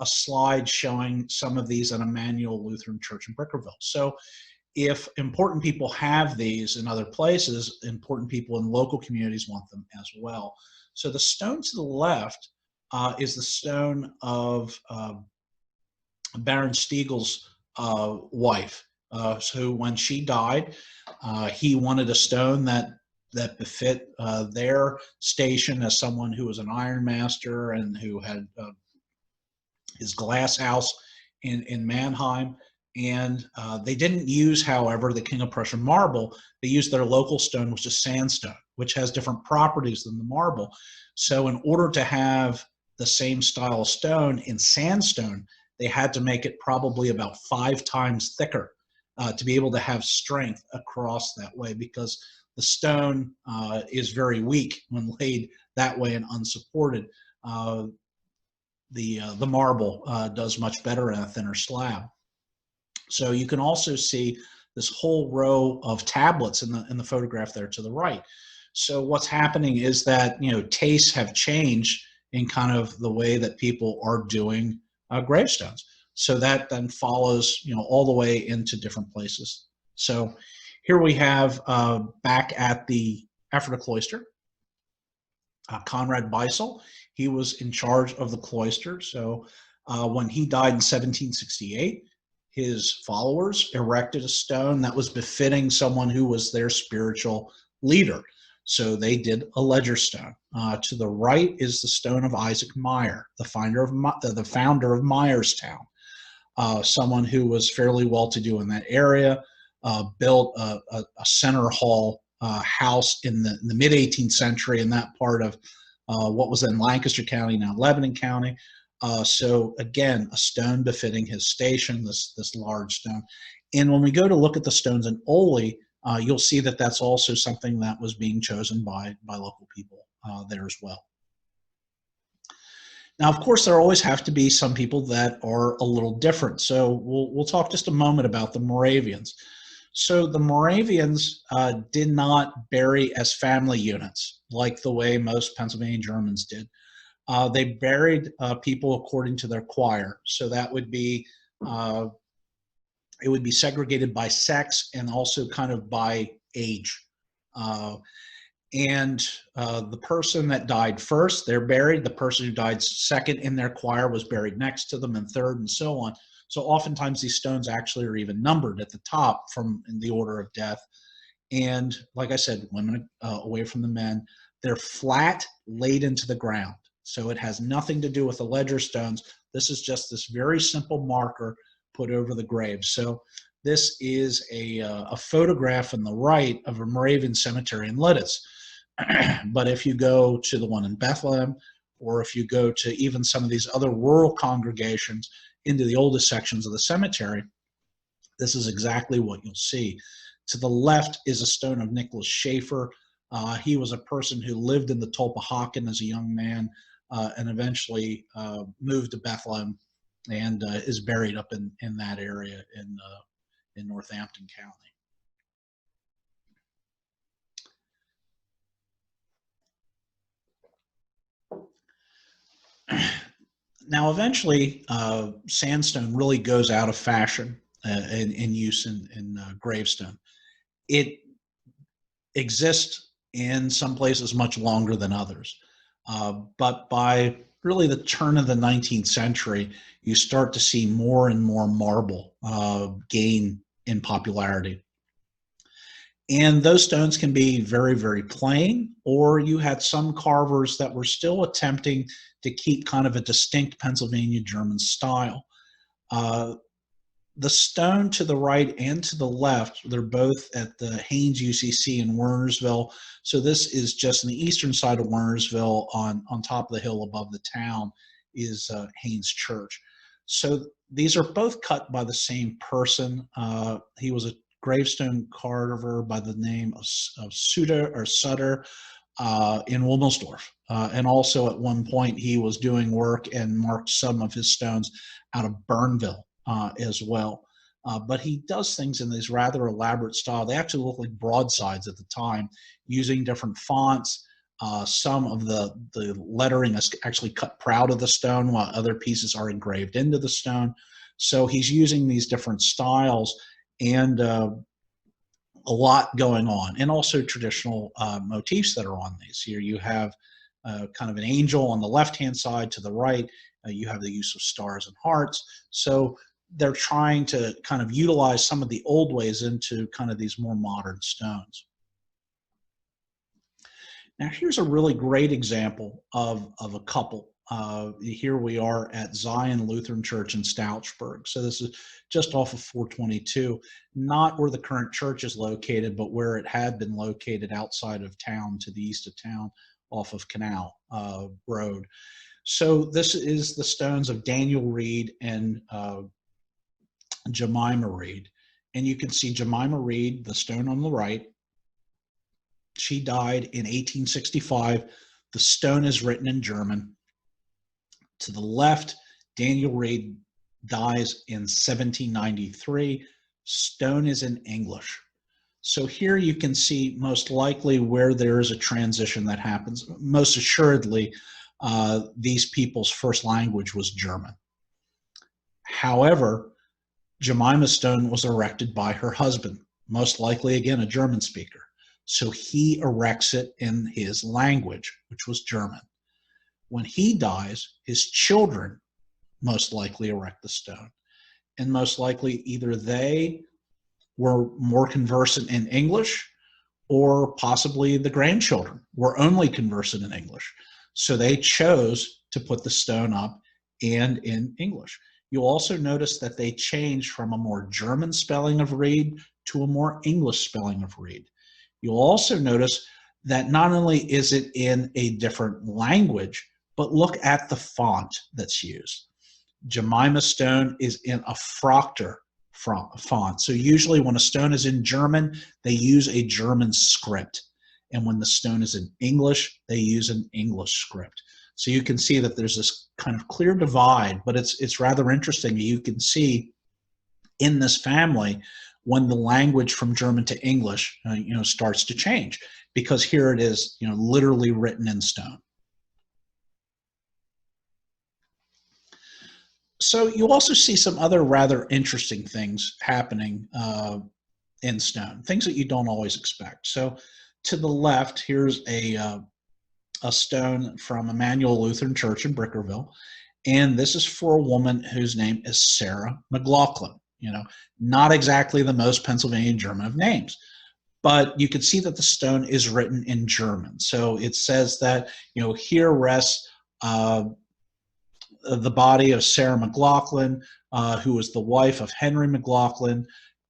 a slide showing some of these at Emmanuel Lutheran Church in Brickerville. So if important people have these in other places, important people in local communities want them as well. So the stone to the left is the stone of Baron Stiegel's wife. So when she died, he wanted a stone that befit their station as someone who was an ironmaster and who had his glass house in Mannheim. And they didn't use, however, the King of Prussia marble. They used their local stone, which is sandstone, which has different properties than the marble. So in order to have the same style of stone in sandstone, they had to make it probably about 5 times thicker to be able to have strength across that way, because the stone is very weak when laid that way and unsupported. The marble does much better in a thinner slab. So you can also see this whole row of tablets in the photograph there to the right. So what's happening is that, you know, tastes have changed in kind of the way that people are doing gravestones. So that then follows, you know, all the way into different places. So here we have back at the Ephrata Cloister, Conrad Beisel. He was in charge of the cloister. So when he died in 1768, his followers erected a stone that was befitting someone who was their spiritual leader. So they did a ledger stone. To the right is the stone of Isaac Meyer, the founder of Myerstown, someone who was fairly well-to-do in that area, built a center hall house in the mid-18th century in that part of what was then Lancaster County, now Lebanon County. So again, a stone befitting his station, this large stone. And when we go to look at the stones in Oley, you'll see that that's also something that was being chosen by local people there as well. Now, of course, there always have to be some people that are a little different. So we'll talk just a moment about the Moravians. So the Moravians did not bury as family units like the way most Pennsylvania Germans did. They buried people according to their choir. So that would be, it would be segregated by sex and also kind of by age. The person that died first, they're buried. The person who died second in their choir was buried next to them, and third, and so on. So oftentimes these stones actually are even numbered at the top from in the order of death. And like I said, women away from the men. They're flat, laid into the ground. So it has nothing to do with the ledger stones. This is just this very simple marker put over the grave. So this is a photograph on the right of a Moravian cemetery in Lititz. But if you go to the one in Bethlehem, or if you go to even some of these other rural congregations into the oldest sections of the cemetery, this is exactly what you'll see. To the left is a stone of Nicholas Schaefer. He was a person who lived in the Tulpehocken as a young man and eventually moved to Bethlehem and is buried up in that area in Northampton County. Now, eventually, sandstone really goes out of fashion in use in gravestone. It exists in some places much longer than others. But by really the turn of the 19th century, you start to see more and more marble gain in popularity. And those stones can be very, very plain, or you had some carvers that were still attempting to keep kind of a distinct Pennsylvania German style. The stone to the right and to the left, they're both at the Haynes UCC in Wernersville. So this is just on the eastern side of Wernersville, on top of the hill above the town is Haynes Church. So these are both cut by the same person. He was a gravestone carver by the name of Sutter in Wilmersdorf. And also at one point he was doing work and marked some of his stones out of Burnville as well. But he does things in this rather elaborate style. They actually look like broadsides at the time, using different fonts. Some of the lettering is actually cut proud of the stone, while other pieces are engraved into the stone. So he's using these different styles, and a lot going on, and also traditional motifs that are on these. Here you have kind of an angel on the left-hand side. To the right, you have the use of stars and hearts. So they're trying to kind of utilize some of the old ways into kind of these more modern stones. Now here's a really great example of a couple. Here we are at Zion Lutheran Church in Stouchburg. So this is just off of 422, not where the current church is located, but where it had been located outside of town to the east of town off of Canal Road. So this is the stones of Daniel Reed and Jemima Reed. And you can see Jemima Reed, the stone on the right. She died in 1865. The stone is written in German. To the left, Daniel Reed dies in 1793. Stone is in English. So here you can see most likely where there is a transition that happens. Most assuredly, these people's first language was German. However, Jemima's stone was erected by her husband, most likely, again, a German speaker. So he erects it in his language, which was German. When he dies, his children most likely erect the stone. And most likely either they were more conversant in English, or possibly the grandchildren were only conversant in English. So they chose to put the stone up and in English. You'll also notice that they changed from a more German spelling of Reed to a more English spelling of Reed. You'll also notice that not only is it in a different language, but look at the font that's used. Jemima stone is in a Ephrata font. So usually when a stone is in German, they use a German script. And when the stone is in English, they use an English script. So you can see that there's this kind of clear divide, but it's rather interesting. You can see in this family when the language from German to English, starts to change, because here it is, literally written in stone. So you also see some other rather interesting things happening in stone, things that you don't always expect. So to the left, here's a stone from Emmanuel Lutheran Church in Brickerville, and this is for a woman whose name is Sarah McLaughlin. Not exactly the most Pennsylvania German of names, but you can see that the stone is written in German. So it says that, here rests the body of Sarah McLaughlin, who was the wife of Henry McLaughlin.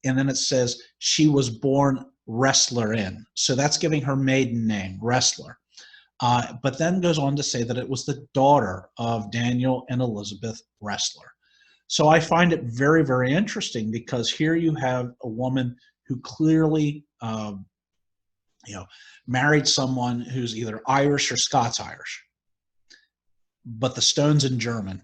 And then it says she was born Wrestler in. So that's giving her maiden name, Wrestler. But then goes on to say that it was the daughter of Daniel and Elizabeth Wrestler. So I find it very, very interesting, because here you have a woman who clearly, married someone who's either Irish or Scots-Irish, but the stone's in German,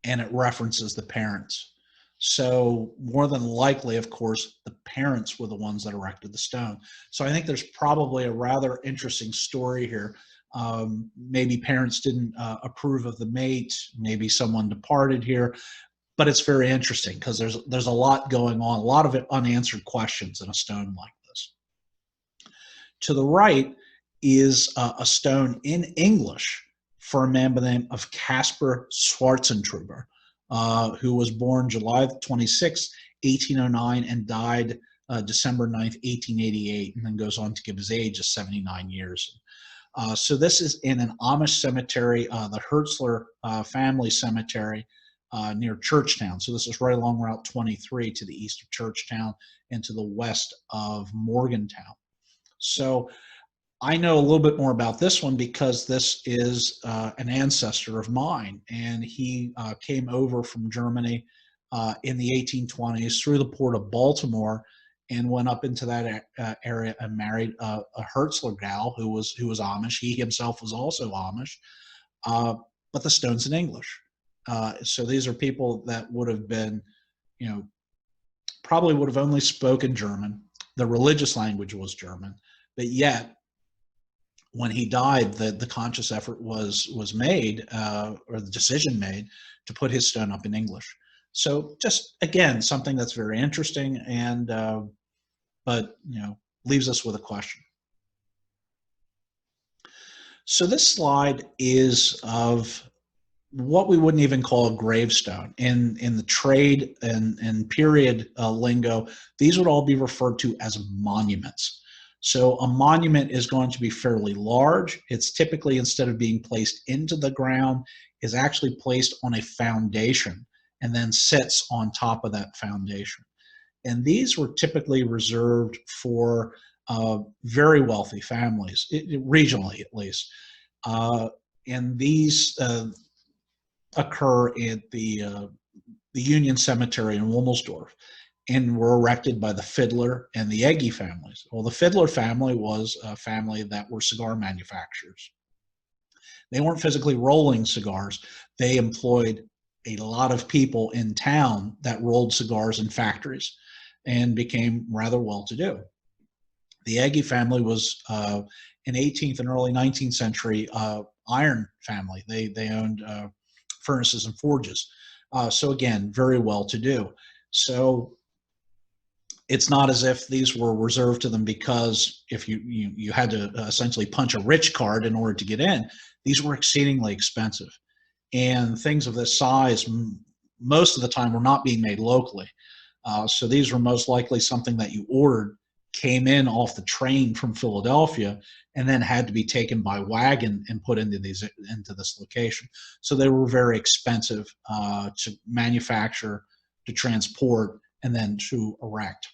and it references the parents. So more than likely, of course, the parents were the ones that erected the stone. So I think there's probably a rather interesting story here. Maybe parents didn't approve of the mate, maybe someone departed here, but it's very interesting because there's a lot going on, a lot of unanswered questions in a stone like this. To the right is a stone in English for a man by the name of Caspar Schwarzentruber, who was born July 26, 1809, and died December 9th, 1888, and then goes on to give his age of 79 years. So this is in an Amish cemetery, the Hertzler family cemetery near Churchtown. So this is right along Route 23 to the east of Churchtown and to the west of Morgantown. So I know a little bit more about this one because this is an ancestor of mine, and he came over from Germany in the 1820s through the port of Baltimore and went up into that area and married a Hertzler gal who was Amish. He himself was also Amish, but the stone's in English. So these are people that would have been, you know, probably would have only spoken German. The religious language was German, but yet when he died, the conscious effort was made, or the decision made, to put his stone up in English. So just, again, something that's very interesting, and but, you know, leaves us with a question. So this slide is of what we wouldn't even call a gravestone. In the trade and period lingo, these would all be referred to as monuments. So a monument is going to be fairly large. It's typically, instead of being placed into the ground, is actually placed on a foundation and then sits on top of that foundation. And these were typically reserved for very wealthy families, regionally at least. And these occur at the Union Cemetery in Wilmersdorf, and were erected by the Fiddler and the Eggy families. Well, the Fiddler family was a family that were cigar manufacturers. They weren't physically rolling cigars. They employed a lot of people in town that rolled cigars in factories and became rather well-to-do. The Eggy family was an 18th and early 19th century iron family. They owned furnaces and forges. So again, very well-to-do. So it's not as if these were reserved to them because if you had to essentially punch a rich card in order to get in. These were exceedingly expensive. And things of this size, most of the time, were not being made locally. So these were most likely something that you ordered, came in off the train from Philadelphia, and then had to be taken by wagon and put into this location. So they were very expensive to manufacture, to transport, and then to erect.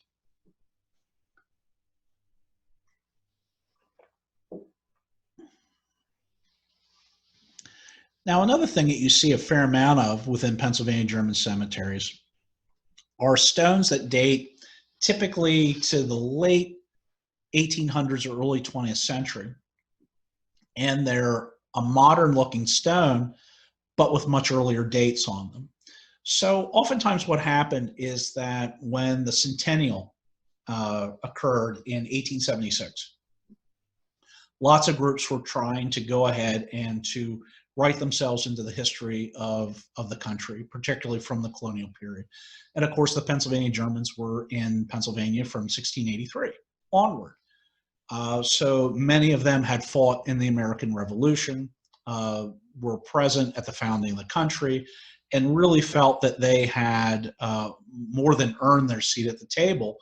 Now, another thing that you see a fair amount of within Pennsylvania German cemeteries are stones that date typically to the late 1800s or early 20th century. And they're a modern looking stone, but with much earlier dates on them. So oftentimes what happened is that when the centennial occurred in 1876, lots of groups were trying to go ahead and to write themselves into the history of the country, particularly from the colonial period. And of course, the Pennsylvania Germans were in Pennsylvania from 1683 onward. So many of them had fought in the American Revolution, were present at the founding of the country, and really felt that they had more than earned their seat at the table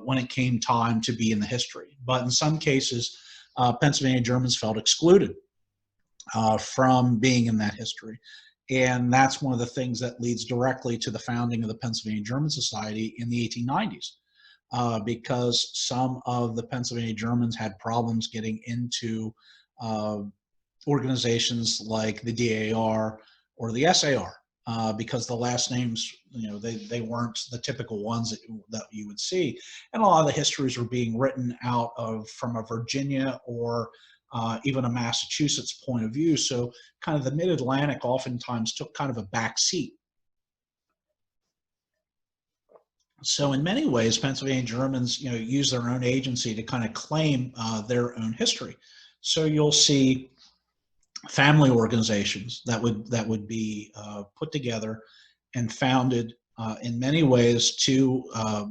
when it came time to be in the history. But in some cases, Pennsylvania Germans felt excluded from being in that history. And that's one of the things that leads directly to the founding of the Pennsylvania German Society in the 1890s, because some of the Pennsylvania Germans had problems getting into organizations like the DAR or the SAR, because the last names, they weren't the typical ones that you would see. And a lot of the histories were being written out of from a Virginia or even a Massachusetts point of view. So kind of the mid-Atlantic oftentimes took kind of a back seat. So in many ways, Pennsylvania Germans, use their own agency to kind of claim their own history. So you'll see family organizations that would be put together and founded in many ways to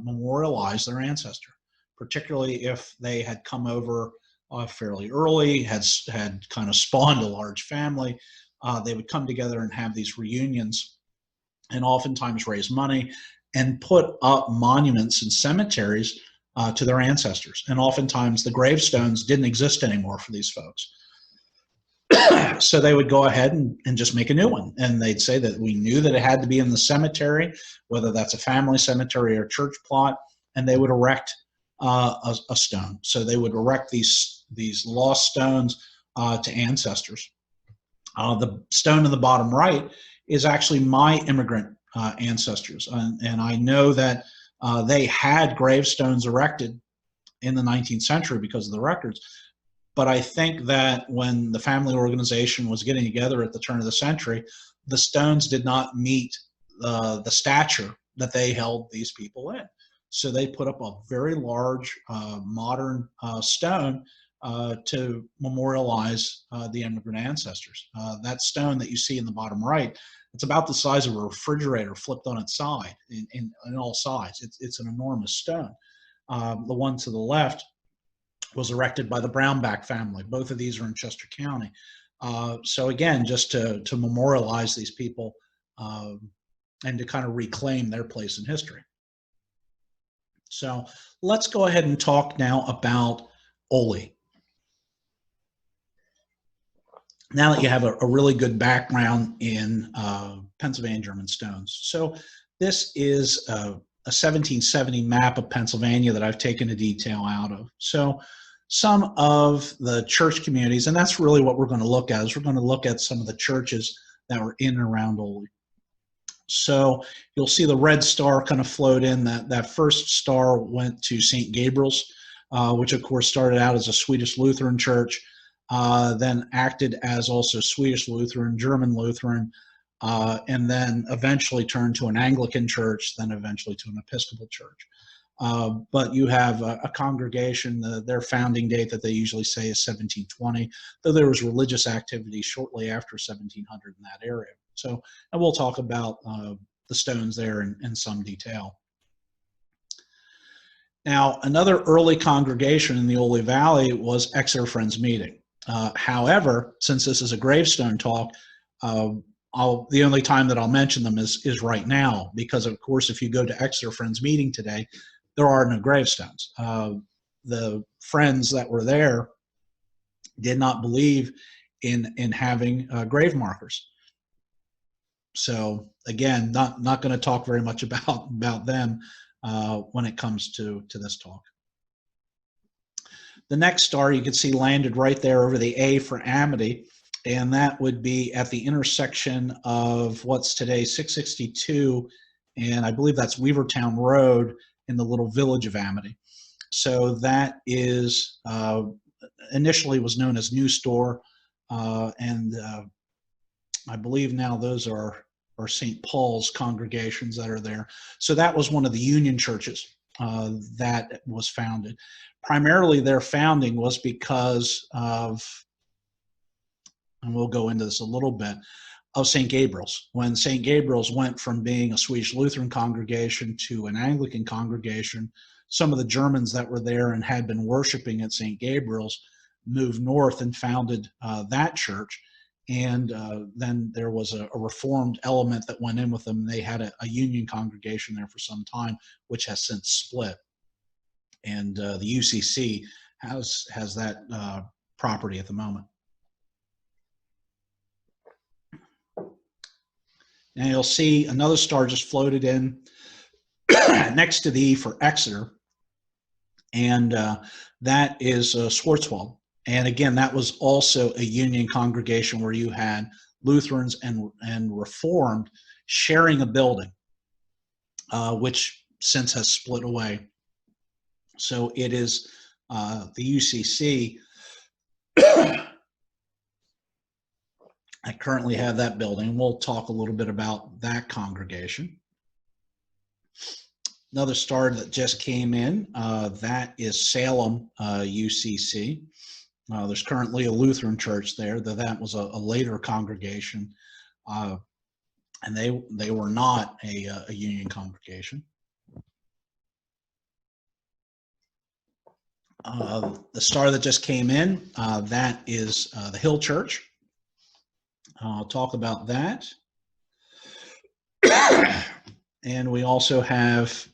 memorialize their ancestor, particularly if they had come over fairly early, had kind of spawned a large family. They would come together and have these reunions and oftentimes raise money and put up monuments and cemeteries to their ancestors. And oftentimes the gravestones didn't exist anymore for these folks. So they would go ahead and just make a new one. And they'd say that we knew that it had to be in the cemetery, whether that's a family cemetery or church plot, and they would erect a stone. So they would erect these these lost stones to ancestors. The stone in the bottom right is actually my immigrant ancestors, and I know that they had gravestones erected in the 19th century because of the records. But I think that when the family organization was getting together at the turn of the century, the stones did not meet the stature that they held these people in. So they put up a very large modern stone to memorialize the immigrant ancestors. That stone that you see in the bottom right, it's about the size of a refrigerator flipped on its side in all sides. It's an enormous stone. The one to the left was erected by the Brownback family. Both of these are in Chester County. So again, just to memorialize these people and to kind of reclaim their place in history. So let's go ahead and talk now about Oley. Now that you have a really good background in Pennsylvania German stones. So this is a 1770 map of Pennsylvania that I've taken a detail out of. So some of the church communities, and that's really what we're going to look at, is we're going to look at some of the churches that were in and around Oley. So you'll see the red star kind of float in. That first star went to St. Gabriel's, which of course started out as a Swedish Lutheran church, then acted as also Swedish Lutheran, German Lutheran, and then eventually turned to an Anglican church, then eventually to an Episcopal church. But you have a congregation, their founding date that they usually say is 1720, though there was religious activity shortly after 1700 in that area. So, and we'll talk about the stones there in some detail. Now, another early congregation in the Oley Valley was Exeter Friends Meeting. However, since this is a gravestone talk, the only time that I'll mention them is right now, because of course, if you go to Exeter Friends Meeting today, there are no gravestones. The friends that were there did not believe in having grave markers. So again, not going to talk very much about them when it comes to this talk. The next star you can see landed right there over the A for Amity, and that would be at the intersection of what's today 662, and I believe that's Weavertown Road in the little village of Amity. So that is initially was known as New Store, and I believe now those are St. Paul's congregations that are there. So that was one of the Union churches that was founded. Primarily their founding was because of, and we'll go into this a little bit, of St. Gabriel's. When St. Gabriel's went from being a Swedish Lutheran congregation to an Anglican congregation, some of the Germans that were there and had been worshiping at St. Gabriel's moved north and founded that church. And then there was a Reformed element that went in with them. They had a Union congregation there for some time, which has since split. And the UCC has that property at the moment. Now you'll see another star just floated in next to the E for Exeter, and that is Schwarzwald. And again, that was also a Union congregation where you had Lutherans and Reformed sharing a building, which since has split away. So it is the UCC I currently have that building. We'll talk a little bit about that congregation. Another star that just came in, that is Salem UCC. There's currently a Lutheran church there, though that was a later congregation, and they were not a Union congregation. The star that just came in, that is the Hill Church. I'll talk about that. And we also have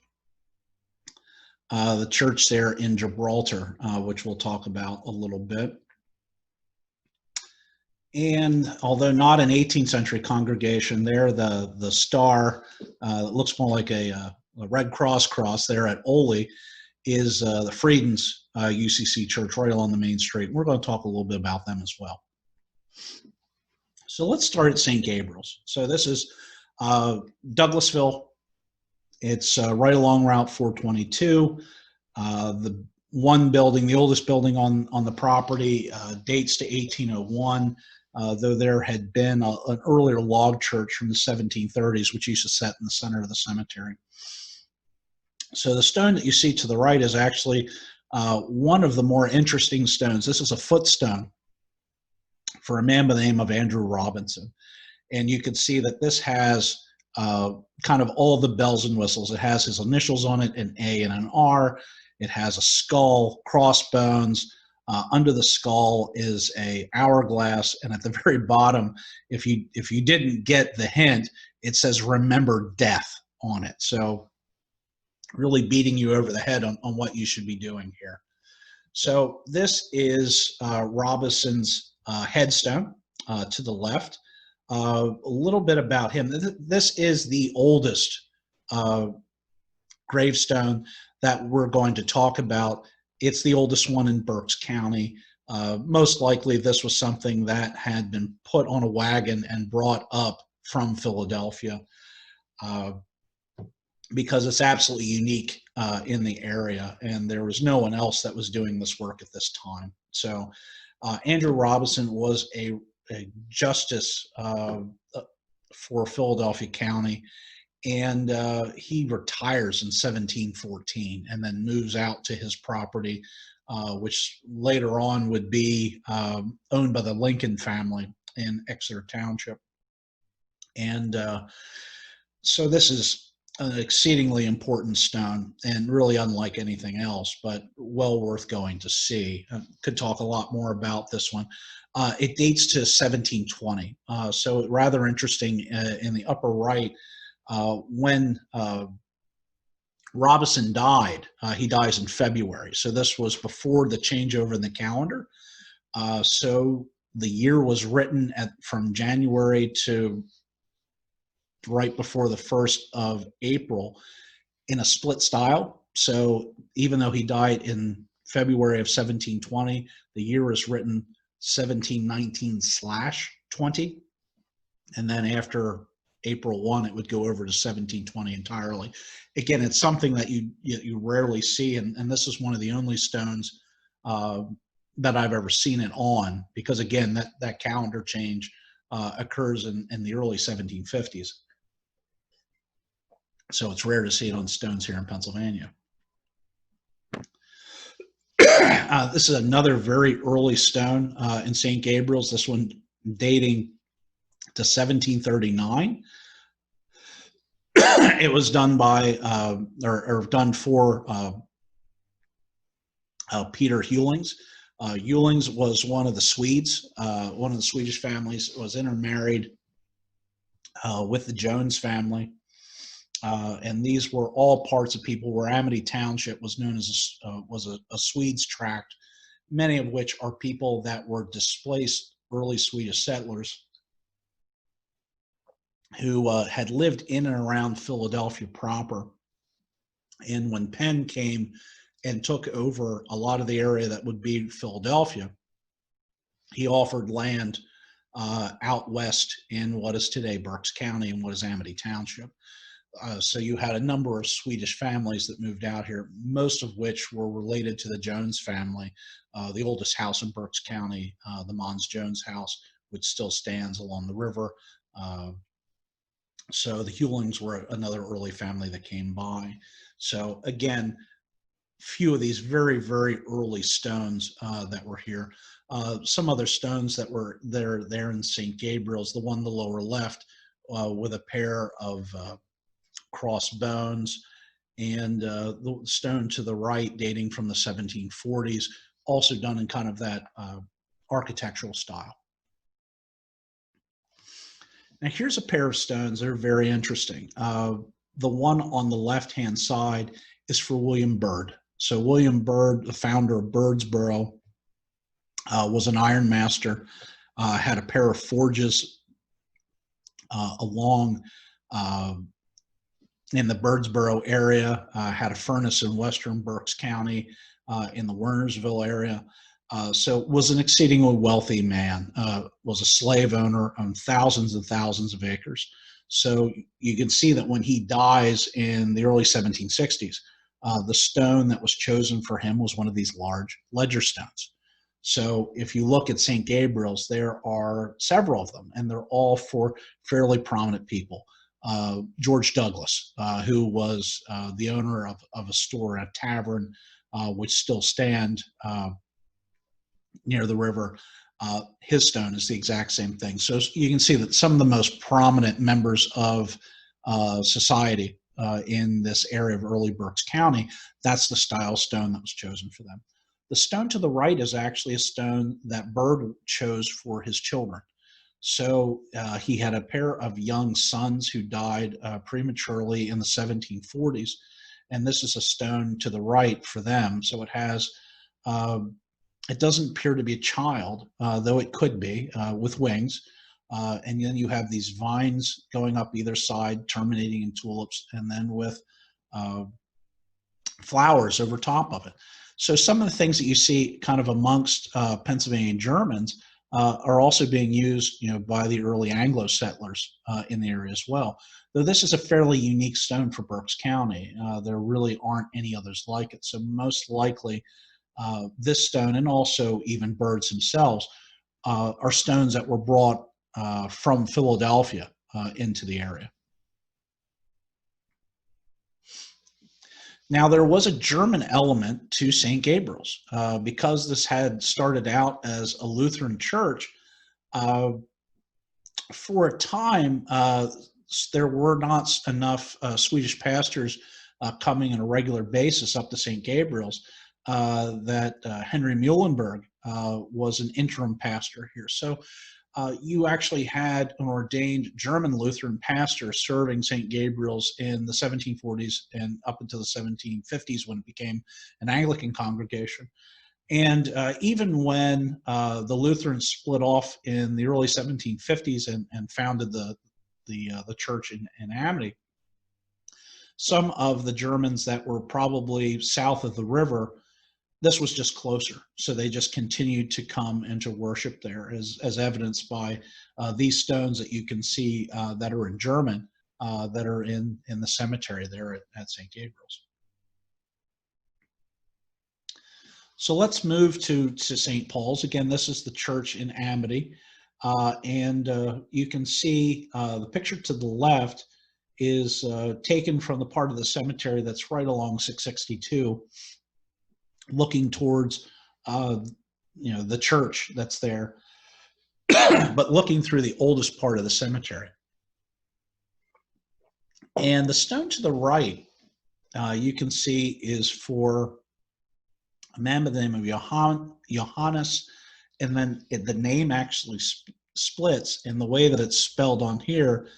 the church there in Gibraltar, which we'll talk about a little bit. And although not an 18th century congregation there, the star looks more like a Red Cross cross there at Oley is the Friedens UCC church right along the main street. We're going to talk a little bit about them as well. So let's start at St. Gabriel's. So this is Douglasville. It's right along Route 422. The one building, the oldest building on the property, dates to 1801, though there had been an earlier log church from the 1730s, which used to sit in the center of the cemetery. So the stone that you see to the right is actually one of the more interesting stones. This is a footstone for a man by the name of Andrew Robinson. And you can see that this has kind of all the bells and whistles. It has his initials on it, an A and an R. It has a skull, crossbones. Under the skull is a hourglass, and at the very bottom, if you didn't get the hint, it says "Remember Death" on it. So really beating you over the head on what you should be doing here. So this is Robinson's headstone to the left. A little bit about him. This is the oldest gravestone that we're going to talk about. It's the oldest one in Berks County. Most likely this was something that had been put on a wagon and brought up from Philadelphia because it's absolutely unique in the area, and there was no one else that was doing this work at this time. So Andrew Robinson was a justice for Philadelphia County, and he retires in 1714 and then moves out to his property, which later on would be owned by the Lincoln family in Exeter Township. And so this is an exceedingly important stone and really unlike anything else, but well worth going to see. Could talk a lot more about this one. It dates to 1720, so rather interesting. In the upper right, when Robinson died, he dies in February, so this was before the changeover in the calendar. So the year was written from January to right before the 1st of April in a split style. So even though he died in February of 1720, the year is written 1719/20, and then after April 1, it would go over to 1720 entirely. Again, it's something that you rarely see, and this is one of the only stones that I've ever seen it on, because again, that calendar change occurs in the early 1750s. So it's rare to see it on stones here in Pennsylvania. This is another very early stone in St. Gabriel's, this one dating to 1739. It was done by, or done for Peter Hewlings. Hewlings was one of the Swedes, one of the Swedish families, was intermarried with the Jones family. And these were all parts of people where Amity Township was known as a Swedes tract, many of which are people that were displaced early Swedish settlers who had lived in and around Philadelphia proper. And when Penn came and took over a lot of the area that would be Philadelphia, he offered land out west in what is today Berks County and what is Amity Township. So you had a number of Swedish families that moved out here, most of which were related to the Jones family. The oldest house in Berks County, the Mons Jones house, which still stands along the river. So the Hewlings were another early family that came by. So again, few of these very, very early stones that were here. Some other stones that were there in St. Gabriel's, the one on the lower left with a pair of crossbones, and the stone to the right dating from the 1740s, also done in kind of that architectural style. Now here's a pair of stones that are very interesting. The one on the left-hand side is for William Byrd. So William Byrd, the founder of Byrdsboro, was an ironmaster, had a pair of forges along in the Byrdsboro area, had a furnace in western Berks County, in the Wernersville area. So was an exceedingly wealthy man, was a slave owner, owned thousands and thousands of acres. So you can see that when he dies in the early 1760s, the stone that was chosen for him was one of these large ledger stones. So if you look at St. Gabriel's, there are several of them, and they're all for fairly prominent people. George Douglas, who was the owner of a store, a tavern, which still stand near the river. His stone is the exact same thing. So you can see that some of the most prominent members of society in this area of early Berks County, that's the style stone that was chosen for them. The stone to the right is actually a stone that Byrd chose for his children. So he had a pair of young sons who died prematurely in the 1740s, and this is a stone to the right for them. So it has, it doesn't appear to be a child, though it could be, with wings. And then you have these vines going up either side, terminating in tulips, and then with flowers over top of it. So some of the things that you see kind of amongst Pennsylvania Germans are also being used, by the early Anglo settlers in the area as well. Though this is a fairly unique stone for Berks County, there really aren't any others like it. So most likely, this stone, and also even Byrd's themselves, are stones that were brought from Philadelphia into the area. Now, there was a German element to St. Gabriel's. Because this had started out as a Lutheran church, for a time, there were not enough Swedish pastors coming on a regular basis up to St. Gabriel's that Henry Muhlenberg was an interim pastor here. So you actually had an ordained German Lutheran pastor serving St. Gabriel's in the 1740s and up until the 1750s, when it became an Anglican congregation. And even when the Lutherans split off in the early 1750s and founded the church in Amity, some of the Germans that were probably south of the river, this was just closer. So they just continued to come and to worship there, as evidenced by these stones that you can see that are in German, that are in the cemetery there at St. Gabriel's. So let's move to St. Paul's. Again, this is the church in Amity. And you can see the picture to the left is taken from the part of the cemetery that's right along 662. Looking towards, the church that's there, but looking through the oldest part of the cemetery. And the stone to the right, you can see, is for a man by the name of Johannes, and then the name actually splits, and the way that it's spelled on here,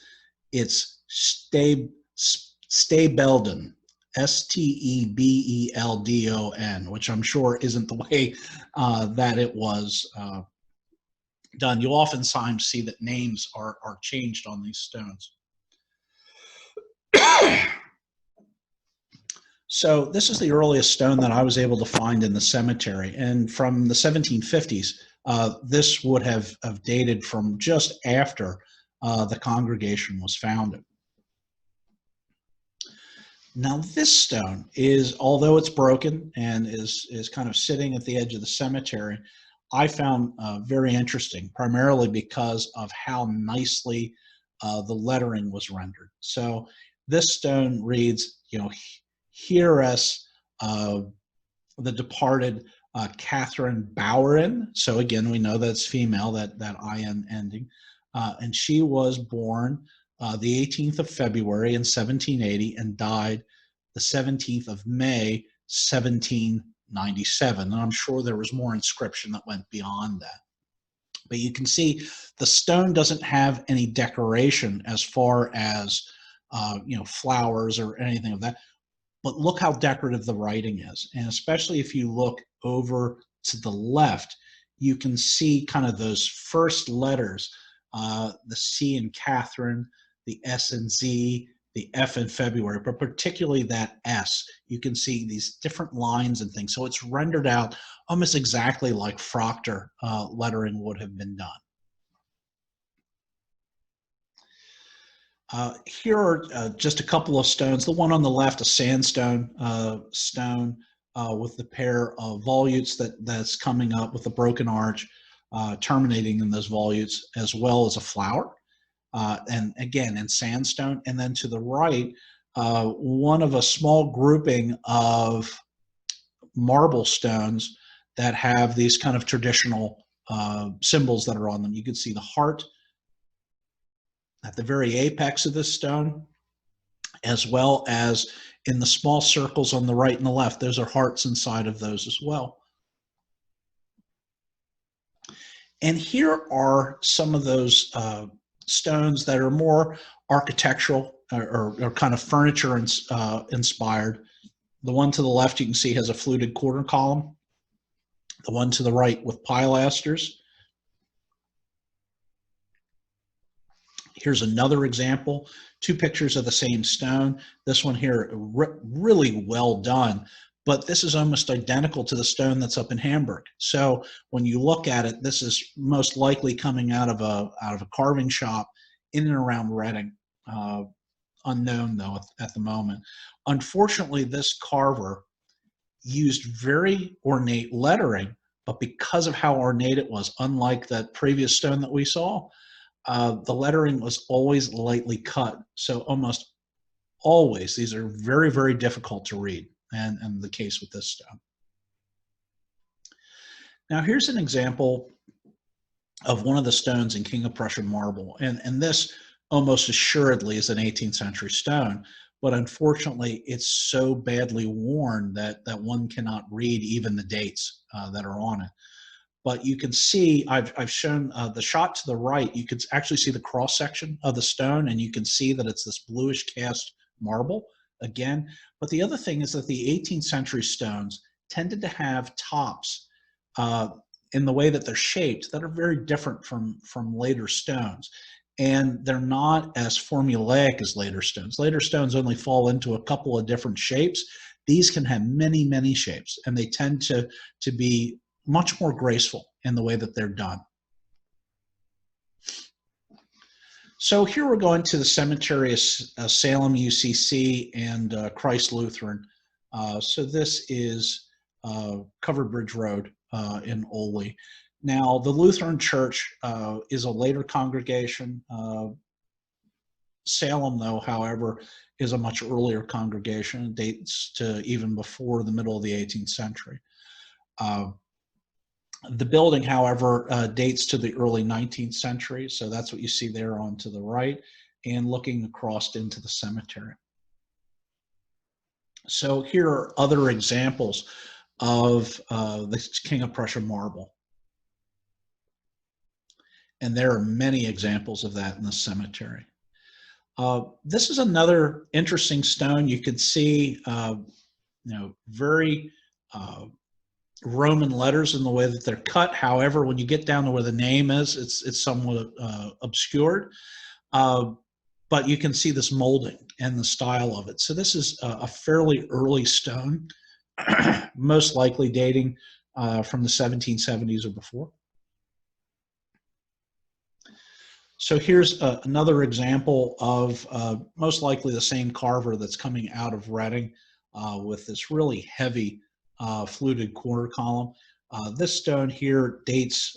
it's Stebeldon. Stebeldon, which I'm sure isn't the way that it was done. You'll oftentimes see that names are changed on these stones. So this is the earliest stone that I was able to find in the cemetery, and from the 1750s, this would have dated from just after the congregation was founded. Now, this stone is, although it's broken and is kind of sitting at the edge of the cemetery, I found very interesting, primarily because of how nicely the lettering was rendered. So this stone reads, "Hear us, the departed Catherine Boweren." So again, we know that's female, that IN ending. And she was born the 18th of February in 1780 and died the 17th of May, 1797. And I'm sure there was more inscription that went beyond that. But you can see the stone doesn't have any decoration as far as, flowers or anything of that. But look how decorative the writing is. And especially if you look over to the left, you can see kind of those first letters, the C in Catherine, the S and Z, the F in February, but particularly that S. You can see these different lines and things. So it's rendered out almost exactly like Proctor lettering would have been done. Here are just a couple of stones. The one on the left, a sandstone stone with the pair of volutes that's coming up with a broken arch terminating in those volutes, as well as a flower. And again, in sandstone. And then to the right, one of a small grouping of marble stones that have these kind of traditional symbols that are on them. You can see the heart at the very apex of this stone, as well as in the small circles on the right and the left. Those are hearts inside of those as well. And here are some of those stones that are more architectural or kind of furniture inspired. The one to the left you can see has a fluted quarter column. The one to the right with pilasters. Here's another example, two pictures of the same stone. This one here, really well done, but this is almost identical to the stone that's up in Hamburg. So when you look at it, this is most likely coming out of a carving shop in and around Reading. Unknown though at the moment. Unfortunately, this carver used very ornate lettering, but because of how ornate it was, unlike that previous stone that we saw, the lettering was always lightly cut. So almost always, these are very, very difficult to read, and the case with this stone. Now here's an example of one of the stones in King of Prussia marble, and this almost assuredly is an 18th century stone, but unfortunately it's so badly worn that one cannot read even the dates that are on it. But you can see, I've shown the shot to the right, you can actually see the cross section of the stone, and you can see that it's this bluish cast marble again. But the other thing is that the 18th century stones tended to have tops in the way that they're shaped that are very different from later stones. And they're not as formulaic as later stones. Later stones only fall into a couple of different shapes. These can have many, many shapes, and they tend to be much more graceful in the way that they're done. So here we're going to the cemetery of Salem UCC and Christ Lutheran. So this is Covered Bridge Road in Oley. Now, the Lutheran Church is a later congregation. Salem, though, however, is a much earlier congregation. It dates to even before the middle of the 18th century. The building, however, dates to the early 19th century, so that's what you see there on to the right, and looking across into the cemetery. So here are other examples of the King of Prussia marble. And there are many examples of that in the cemetery. This is another interesting stone. You can see, very Roman letters in the way that they're cut. However, when you get down to where the name is, it's somewhat obscured. But you can see this molding and the style of it. So this is a fairly early stone, most likely dating from the 1770s or before. So here's another example of most likely the same carver that's coming out of Reading with this really heavy fluted quarter column. This stone here dates,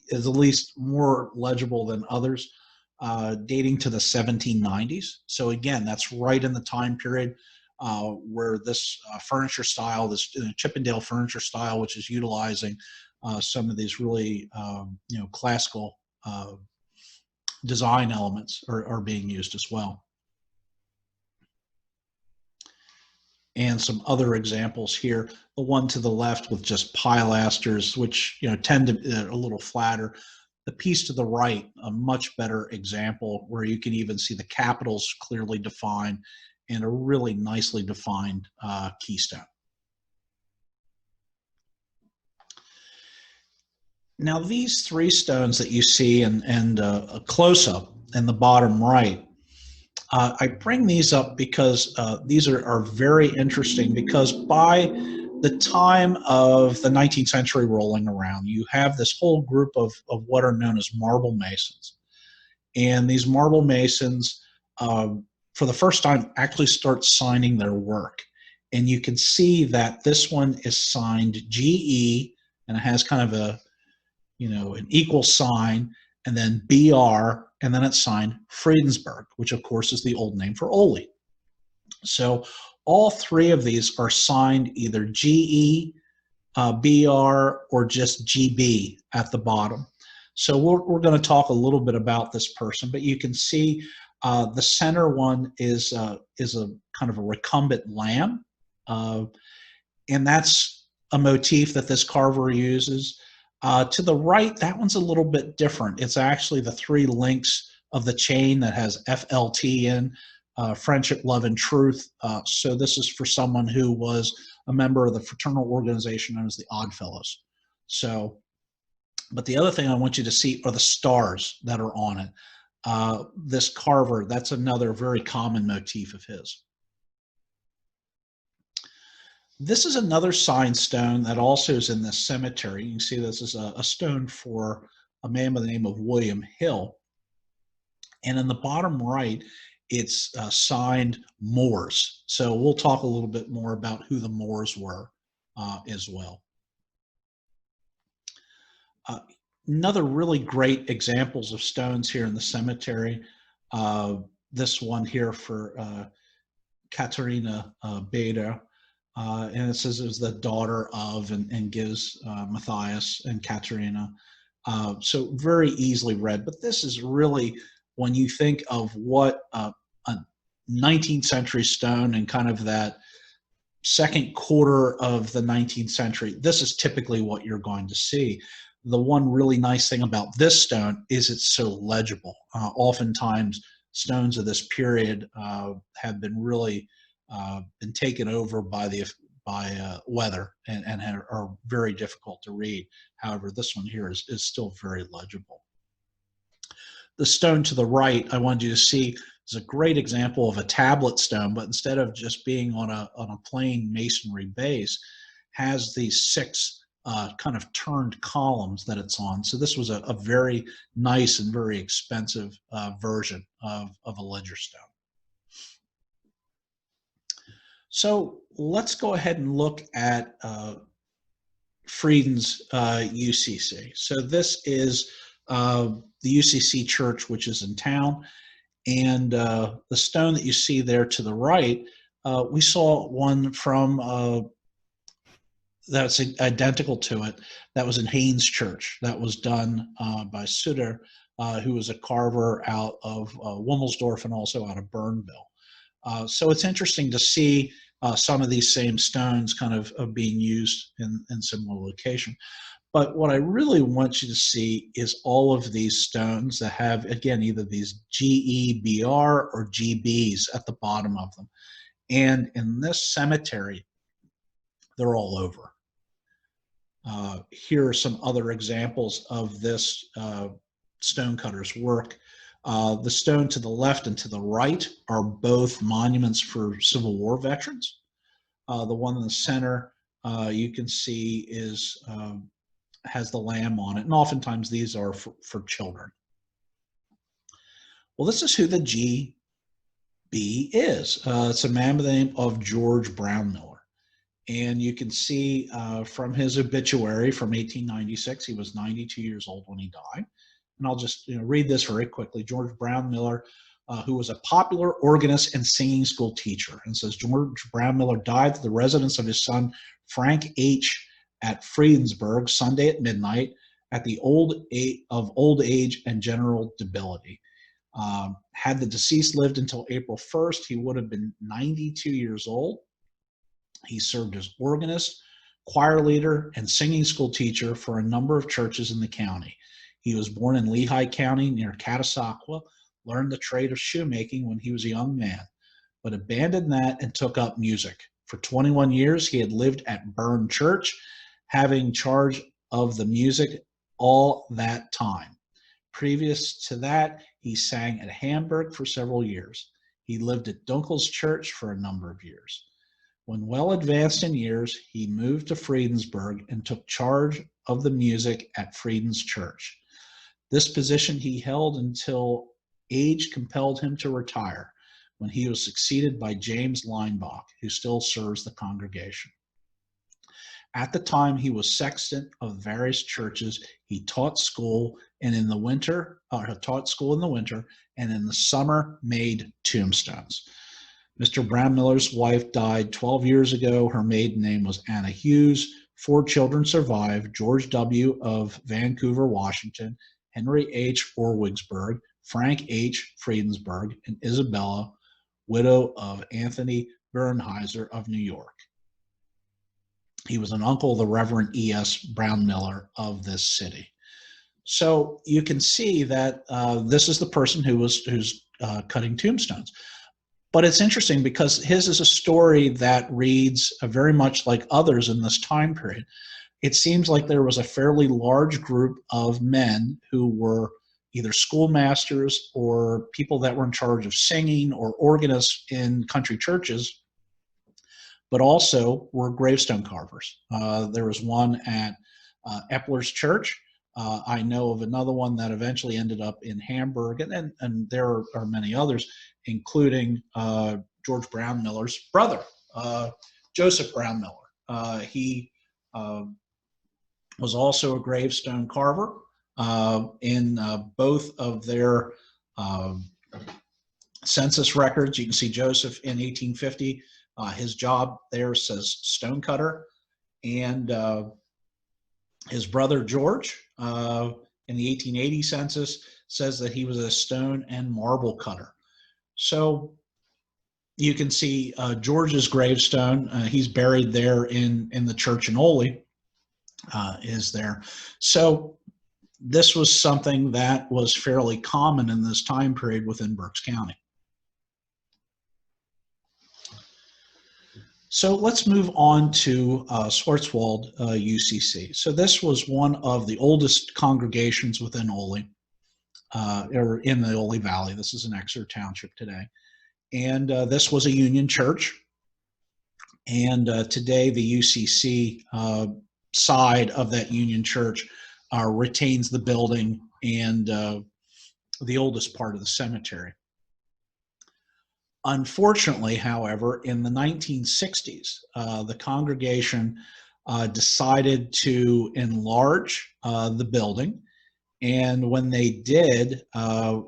is at least more legible than others, dating to the 1790s. So again, that's right in the time period where this furniture style, this Chippendale furniture style, which is utilizing some of these really classical design elements are being used as well. And some other examples here. The one to the left with just pilasters, which tend to be a little flatter. The piece to the right, a much better example where you can even see the capitals clearly defined and a really nicely defined keystone. Now these three stones that you see and a close-up in the bottom right I bring these up because these are very interesting, because by the time of the 19th century rolling around, you have this whole group of what are known as marble masons. And these marble masons, for the first time, actually start signing their work. And you can see that this one is signed GE, and it has kind of a, an equal sign, and then BR, and then it's signed Friedensburg, which of course is the old name for Oley. So all three of these are signed either GE, BR, or just GB at the bottom. So we're going to talk a little bit about this person, but you can see the center one is a kind of a recumbent lamb, and that's a motif that this carver uses. To the right, that one's a little bit different. It's actually the three links of the chain that has FLT in, friendship, love, and truth. So this is for someone who was a member of the fraternal organization known as the Oddfellows. So, but the other thing I want you to see are the stars that are on it. This carver, that's another very common motif of his. This is another sign stone that also is in this cemetery. You can see this is a stone for a man by the name of William Hill. And in the bottom right, it's signed Moors. So we'll talk a little bit more about who the Moors were as well. Another really great examples of stones here in the cemetery. This one here for Katerina Beda. And it says it was the daughter of, and gives Matthias and Katerina. So very easily read. But this is really, when you think of what a 19th century stone and kind of that second quarter of the 19th century, this is typically what you're going to see. The one really nice thing about this stone is it's so legible. Oftentimes, stones of this period have been really been taken over by weather and are very difficult to read. However, this one here is still very legible. The stone to the right, I wanted you to see, is a great example of a tablet stone, but instead of just being on a plain masonry base, has these six kind of turned columns that it's on. So this was a very nice and very expensive version of a ledger stone. So let's go ahead and look at Frieden's UCC. So this is the UCC church, which is in town. And the stone that you see there to the right, we saw one from that's identical to it. That was in Haynes Church. That was done by Sutter, who was a carver out of Wummelsdorf and also out of Bernville. So it's interesting to see some of these same stones kind of being used in similar location. But what I really want you to see is all of these stones that have, again, either these GEBR or GBs at the bottom of them. And in this cemetery, they're all over. Here are some other examples of this stonecutter's work. The stone to the left and to the right are both monuments for Civil War veterans. The one in the center, you can see, has the lamb on it, and oftentimes these are for children. Well, this is who the GB is. It's a man by the name of George Brownmiller. And you can see from his obituary from 1896, he was 92 years old when he died. And I'll just read this very quickly. George Brownmiller, who was a popular organist and singing school teacher. And says, George Brownmiller died at the residence of his son, Frank H. at Friedensburg, Sunday at midnight, at the old age and general debility. Had the deceased lived until April 1st, he would have been 92 years old. He served as organist, choir leader, and singing school teacher for a number of churches in the county. He was born in Lehigh County near Catasauqua, learned the trade of shoemaking when he was a young man, but abandoned that and took up music. For 21 years, he had lived at Bern Church, having charge of the music all that time. Previous to that, he sang at Hamburg for several years. He lived at Dunkel's Church for a number of years. When well advanced in years, he moved to Friedensburg and took charge of the music at Frieden's Church. This position he held until age compelled him to retire, when he was succeeded by James Leinbach, who still serves the congregation. At the time, he was sexton of various churches. He taught school, and in the winter, and in the summer made tombstones. Mr. Brownmiller's wife died 12 years ago. Her maiden name was Anna Hughes. 4 children survive: George W. of Vancouver, Washington, Henry H. Orwigsburg, Frank H. Friedensburg, and Isabella, widow of Anthony Bernheiser of New York. He was an uncle of the Reverend E.S. Brownmiller of this city. So you can see that this is the person who's cutting tombstones. But it's interesting because his is a story that reads very much like others in this time period. It seems like there was a fairly large group of men who were either schoolmasters or people that were in charge of singing or organists in country churches, but also were gravestone carvers. There was one at Epler's Church. I know of another one that eventually ended up in Hamburg, and there are many others, including George Brownmiller's brother, Joseph Brownmiller. He was also a gravestone carver. In both of their census records, you can see Joseph in 1850. His job there says stonecutter, and his brother George in the 1880 census says that he was a stone and marble cutter. So you can see George's gravestone. He's buried there in the church in Oley, is there. So this was something that was fairly common in this time period within Berks County. So let's move on to Schwarzwald UCC. So this was one of the oldest congregations within Oley, or in the Oley Valley. This is in Exeter Township today. And this was a Union church. And today the UCC side of that Union church retains the building and the oldest part of the cemetery. Unfortunately, however, in the 1960s, the congregation decided to enlarge the building. And when they did,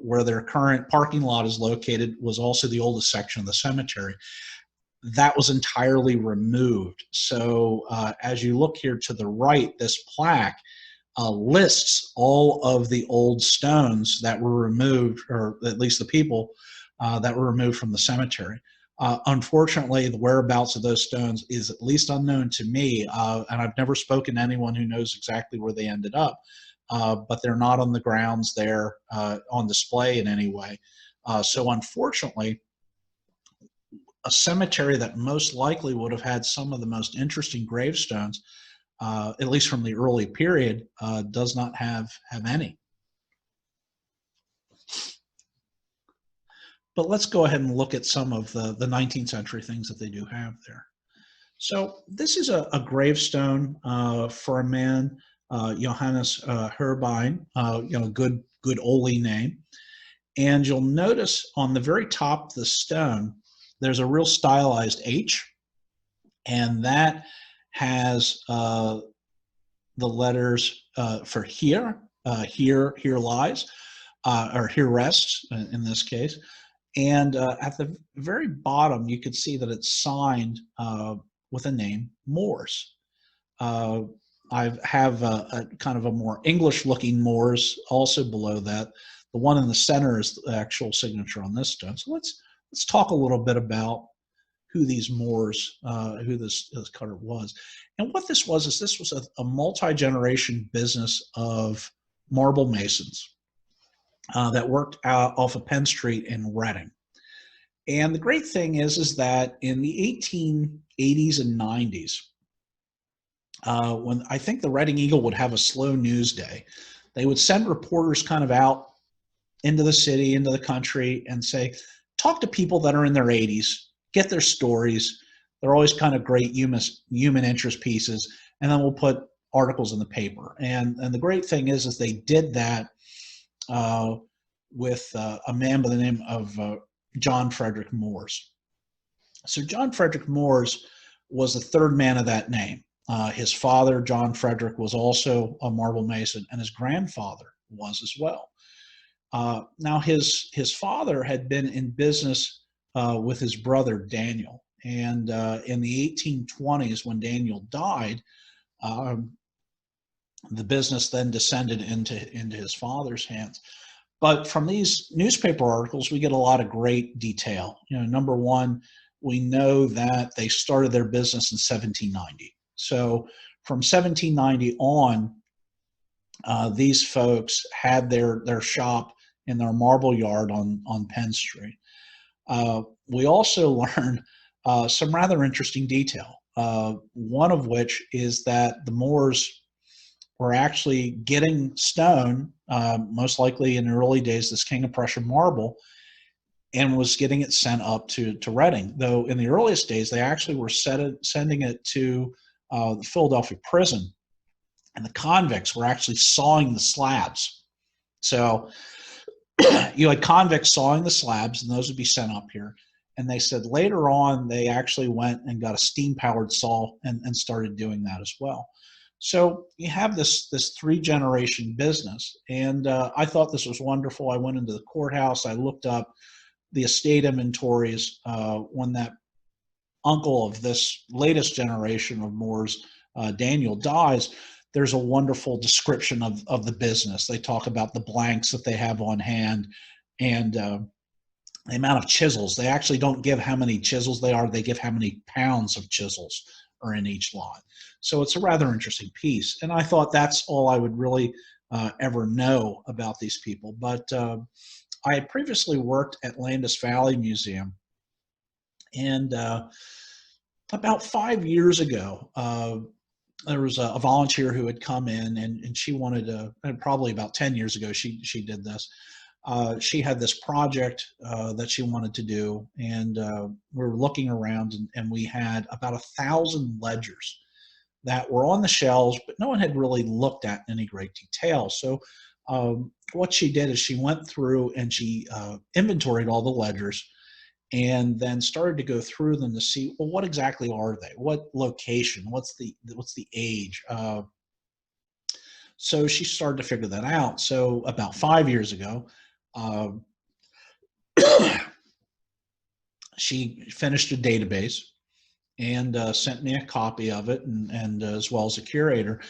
where their current parking lot is located was also the oldest section of the cemetery. That was entirely removed. So as you look here to the right, this plaque lists all of the old stones that were removed, or at least the people that were removed from the cemetery. Unfortunately, the whereabouts of those stones is at least unknown to me, and I've never spoken to anyone who knows exactly where they ended up, but they're not on the grounds there on display in any way. So unfortunately, a cemetery that most likely would have had some of the most interesting gravestones, at least from the early period, does not have any. But let's go ahead and look at some of the 19th century things that they do have there. So this is a gravestone for a man, Johannes Herbein, good Oley name. And you'll notice on the very top of the stone, there's a real stylized H, and that has the letters for here lies, or here rests in this case. And at the very bottom, you can see that it's signed with a name, Moors. I have a kind of a more English-looking Moors also below that. The one in the center is the actual signature on this stone. So let's talk a little bit about who these Moors, who this cutter was. And what this was is this was a multi-generation business of marble masons that worked out off of Penn Street in Reading. And the great thing is that in the 1880s and 90s, when I think the Reading Eagle would have a slow news day, they would send reporters kind of out into the city, into the country, and say, talk to people that are in their 80s, get their stories. They're always kind of great human interest pieces, and then we'll put articles in the paper. And the great thing is they did that with a man by the name of John Frederick Moores. So John Frederick Moores was the third man of that name. His father, John Frederick, was also a marble mason, and his grandfather was as well. Now, his father had been in business with his brother Daniel, and in the 1820s, when Daniel died, the business then descended into his father's hands. But from these newspaper articles, we get a lot of great detail. Number one, we know that they started their business in 1790. So from 1790 on, these folks had their shop in their marble yard on Penn Street. We also learned some rather interesting detail, one of which is that the Moors were actually getting stone, most likely in the early days, this King of Prussia marble, and was getting it sent up to Reading. Though in the earliest days, they actually were sending it to the Philadelphia prison, and the convicts were actually sawing the slabs. So you had convicts sawing the slabs, and those would be sent up here. And they said later on, they actually went and got a steam-powered saw and started doing that as well. So you have this three-generation business, and I thought this was wonderful. I went into the courthouse. I looked up the estate inventories when that uncle of this latest generation of Moors, Daniel, dies. There's a wonderful description of the business. They talk about the blanks that they have on hand and the amount of chisels. They actually don't give how many chisels they are. They give how many pounds of chisels are in each lot. So it's a rather interesting piece. And I thought that's all I would really ever know about these people. But I had previously worked at Landis Valley Museum. And about 5 years ago, there was a volunteer who had come in, and she wanted to, and probably about 10 years ago, she did this. She had this project that she wanted to do, and we were looking around, and we had about 1,000 ledgers that were on the shelves, but no one had really looked at in any great detail. So what she did is she went through and she inventoried all the ledgers, and then started to go through them to see, well, what exactly are they? What location? What's the age? So she started to figure that out. So about 5 years ago, she finished a database and sent me a copy of it, and as well as a curator.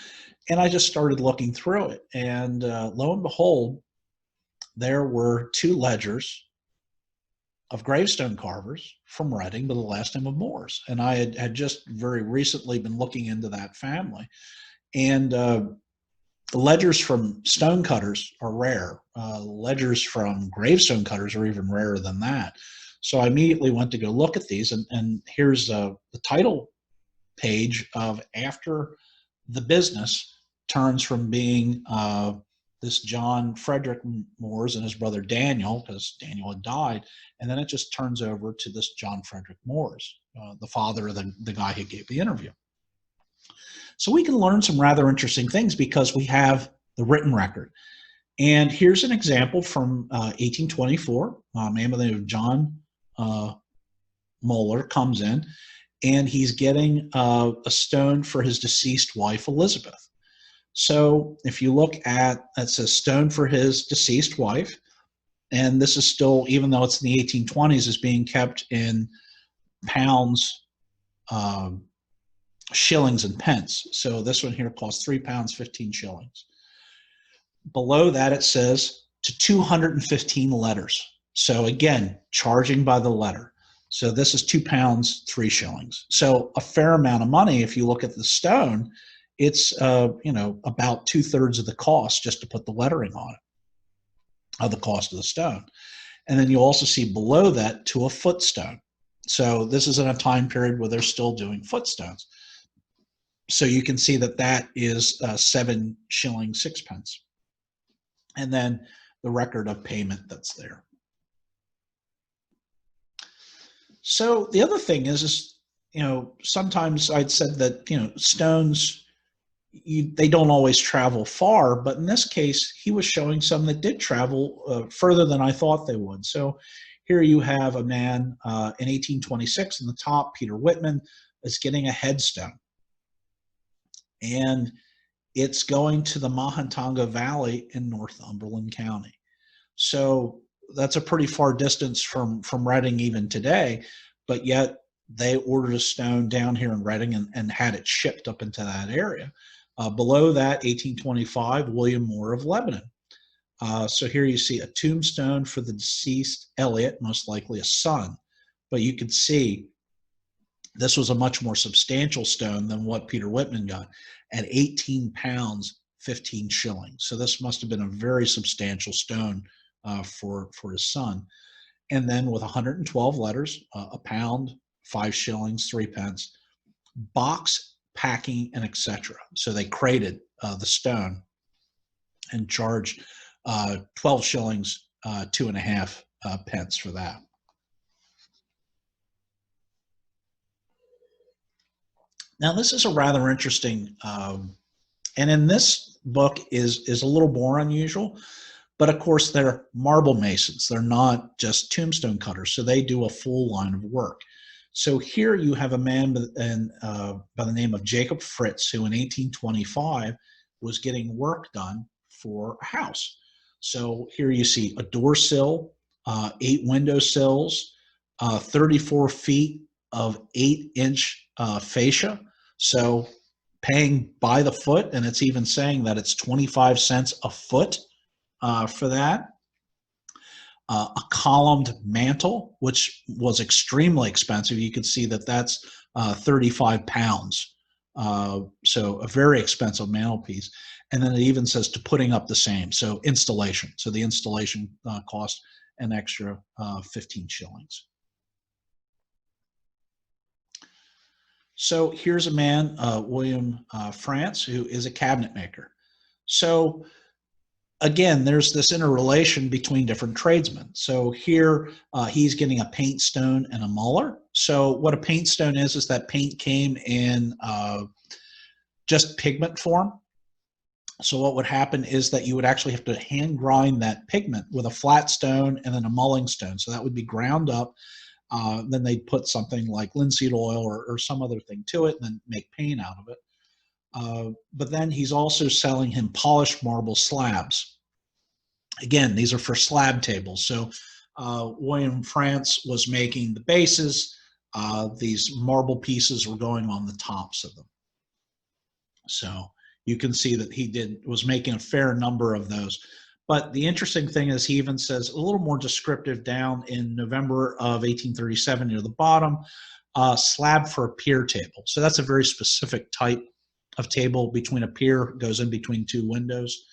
And I just started looking through it. And lo and behold, there were 2 ledgers of gravestone carvers from Reading by the last name of Moores. And I had just very recently been looking into that family. And ledgers from stone cutters are rare. Ledgers from gravestone cutters are even rarer than that. So I immediately went to go look at these, and here's the title page of after the business turns from being this John Frederick Moores and his brother Daniel, because Daniel had died, and then it just turns over to this John Frederick Moores, the father of the guy who gave the interview. So we can learn some rather interesting things because we have the written record. And here's an example from 1824. A man by the name of John Moeller comes in, and he's getting a stone for his deceased wife, Elizabeth. So if you look at, it says stone for his deceased wife, and this is still, even though it's in the 1820s, is being kept in pounds, shillings, and pence. So this one here costs £3, 15 shillings. Below that, it says to 215 letters. So again, charging by the letter. So this is £2, 3 shillings. So a fair amount of money. If you look at the stone, it's about 2/3 of the cost just to put the lettering on it, of the cost of the stone. And then you also see below that to a footstone. So this is in a time period where they're still doing footstones. So you can see that that is 7 shillings, 6 pence. And then the record of payment that's there. So the other thing is, sometimes I'd said that, stones, they don't always travel far, but in this case, he was showing some that did travel further than I thought they would. So here you have a man in 1826 in the top, Peter Whitman, is getting a headstone. And it's going to the Mahantanga Valley in Northumberland County. So that's a pretty far distance from Reading even today, but yet they ordered a stone down here in Reading and had it shipped up into that area. Below that, 1825, William Moore of Lebanon. So here you see a tombstone for the deceased Eliot, most likely a son. But you can see this was a much more substantial stone than what Peter Whitman got at 18 pounds, 15 shillings. So this must have been a very substantial stone for his son. And then with 112 letters, a pound, 5 shillings, 3 pence, box, packing, and etc. So they crated the stone and charged 12 shillings, 2.5 pence for that. Now, this is a rather interesting, and in this book is a little more unusual, but of course they're marble masons. They're not just tombstone cutters, so they do a full line of work. So here you have a man by the name of Jacob Fritz, who in 1825 was getting work done for a house. So here you see a door sill, 8 window sills, 34 feet of 8-inch fascia. So paying by the foot, and it's even saying that it's 25 cents a foot for that. A columned mantle, which was extremely expensive. You can see that that's 35 pounds. So a very expensive mantelpiece. And then it even says to putting up the same. So installation. So the installation cost an extra 15 shillings. So here's a man, William France, who is a cabinet maker. So again, there's this interrelation between different tradesmen. So here he's getting a paint stone and a muller. So what a paint stone is that paint came in just pigment form. So what would happen is that you would actually have to hand grind that pigment with a flat stone and then a mulling stone. So that would be ground up. Then they'd put something like linseed oil or some other thing to it and then make paint out of it. But then he's also selling him polished marble slabs. Again, these are for slab tables. So William France was making the bases. These marble pieces were going on the tops of them. So you can see that he was making a fair number of those. But the interesting thing is he even says a little more descriptive down in November of 1837 near the bottom, slab for a pier table. So that's a very specific type of table. Between a pier, goes in between 2 windows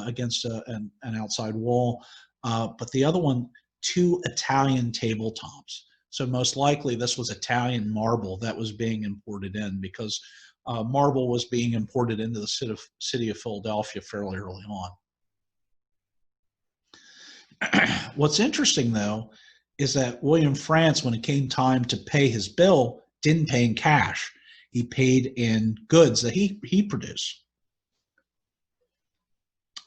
against an outside wall. But the other one, 2 Italian tabletops. So most likely this was Italian marble that was being imported in, because marble was being imported into the city of Philadelphia fairly early on. What's interesting, though, is that William France, when it came time to pay his bill, didn't pay in cash. He paid in goods that he produced.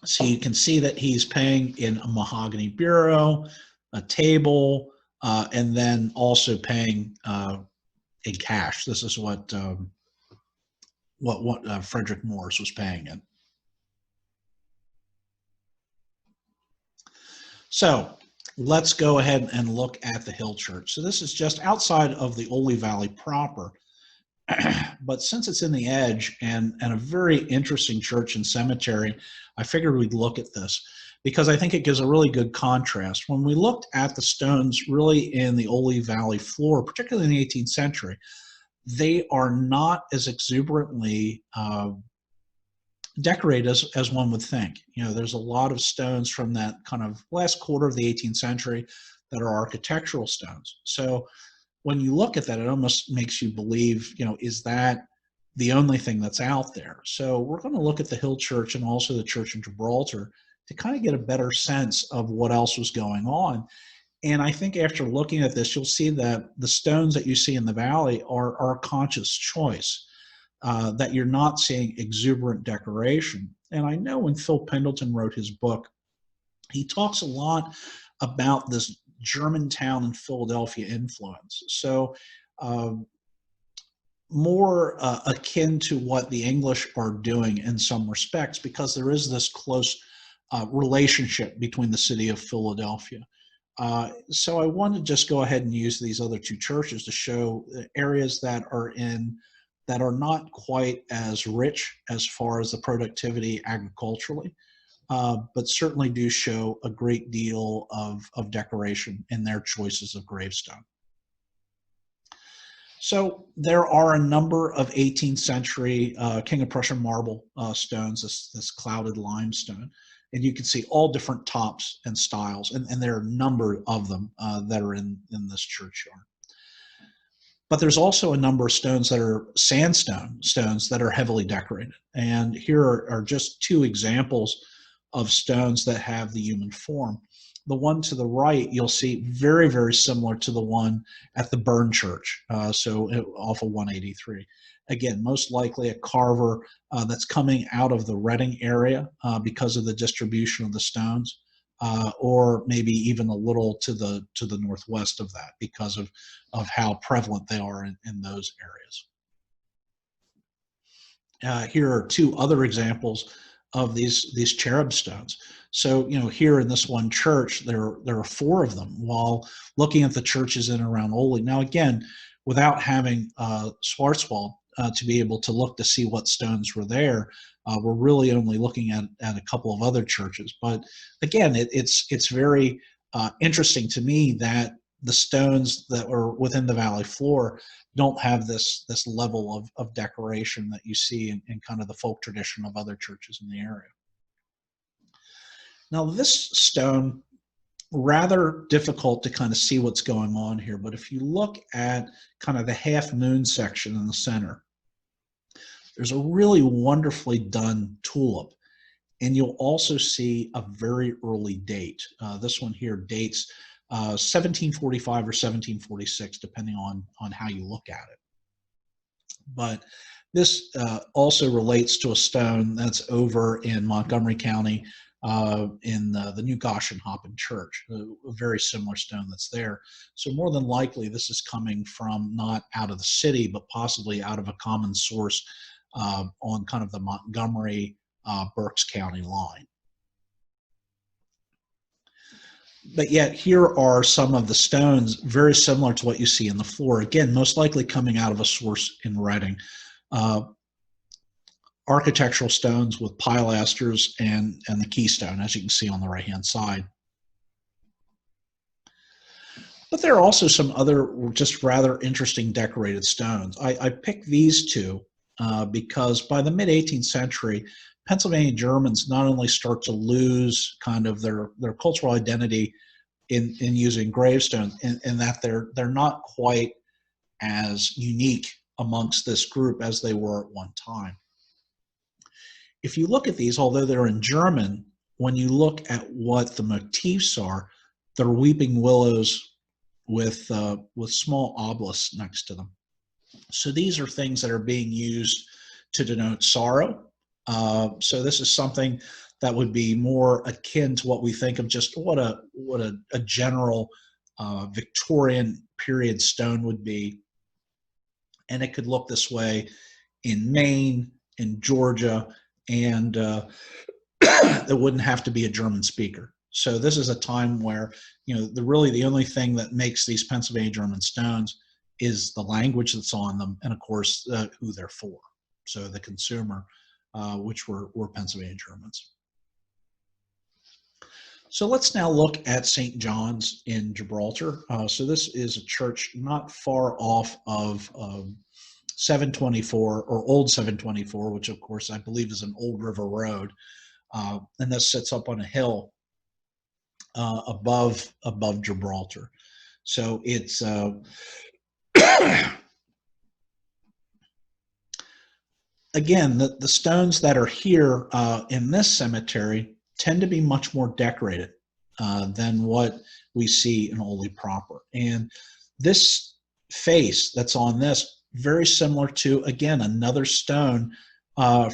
So you can see that he's paying in a mahogany bureau, a table, and then also paying in cash. This is what Frederick Morris was paying in. So let's go ahead and look at the Hill Church. So this is just outside of the Oley Valley proper, but since it's in the edge and a very interesting church and cemetery, I figured we'd look at this because I think it gives a really good contrast. When we looked at the stones really in the Oley Valley floor, particularly in the 18th century, they are not as exuberantly decorated as one would think. You know, there's a lot of stones from that kind of last quarter of the 18th century that are architectural stones. So when you look at that, it almost makes you believe, you know, is that the only thing that's out there? So we're going to look at the Hill Church and also the Church in Gibraltar to kind of get a better sense of what else was going on. And I think after looking at this, you'll see that the stones that you see in the valley are a conscious choice, that you're not seeing exuberant decoration. And I know when Phil Pendleton wrote his book, he talks a lot about this Germantown and Philadelphia influence. So more akin to what the English are doing in some respects, because there is this close relationship between the city of Philadelphia. So I want to just go ahead and use these other two churches to show areas that are not quite as rich as far as the productivity agriculturally, but certainly do show a great deal of decoration in their choices of gravestone. So there are a number of 18th century King of Prussia marble stones, this clouded limestone. And you can see all different tops and styles, and there are a number of them that are in this churchyard. But there's also a number of stones that are sandstone stones that are heavily decorated. And here are just two examples of stones that have the human form. The one to the right, you'll see very, very similar to the one at the Burn Church, so off of 183. Again, most likely a Carver that's coming out of the Reading area because of the distribution of the stones, or maybe even a little to the northwest of that because of how prevalent they are in those areas. Here are two other examples of these cherub stones. So, here in this one church, there are four of them, while looking at the churches in and around Oley. Now, again, without having Schwarzwald to be able to look to see what stones were there, we're really only looking at a couple of other churches. But again, it's very interesting to me that the stones that are within the valley floor don't have this level of decoration that you see in kind of the folk tradition of other churches in the area. Now, this stone, rather difficult to kind of see what's going on here, but if you look at kind of the half moon section in the center, there's a really wonderfully done tulip, and you'll also see a very early date. This one here dates 1745 or 1746, depending on how you look at it. But this also relates to a stone that's over in Montgomery County, in the New Goshenhoppen Church, a very similar stone that's there. So more than likely, this is coming from not out of the city, but possibly out of a common source on kind of the Montgomery, Berks County line. But yet here are some of the stones very similar to what you see in the floor. Again, most likely coming out of a source in Reading. Architectural stones with pilasters and the keystone, as you can see on the right-hand side. But there are also some other just rather interesting decorated stones. I picked these two because by the mid-18th century, Pennsylvania Germans not only start to lose kind of their cultural identity in using gravestones, in that they're not quite as unique amongst this group as they were at one time. If you look at these, although they're in German, when you look at what the motifs are, they're weeping willows with small obelisks next to them. So these are things that are being used to denote sorrow. So this is something that would be more akin to what we think of just what a general Victorian period stone would be. And it could look this way in Maine, in Georgia, and it wouldn't have to be a German speaker. So this is a time where, really the only thing that makes these Pennsylvania German stones is the language that's on them, and of course who they're for. So the consumer, which were Pennsylvania Germans. So let's now look at St. John's in Gibraltar. So this is a church not far off of 724 or Old 724, which of course I believe is an Old River Road, and this sits up on a hill above Gibraltar. So it's again, the stones that are here in this cemetery tend to be much more decorated than what we see in Oley proper. And this face that's on this, very similar to, again, another stone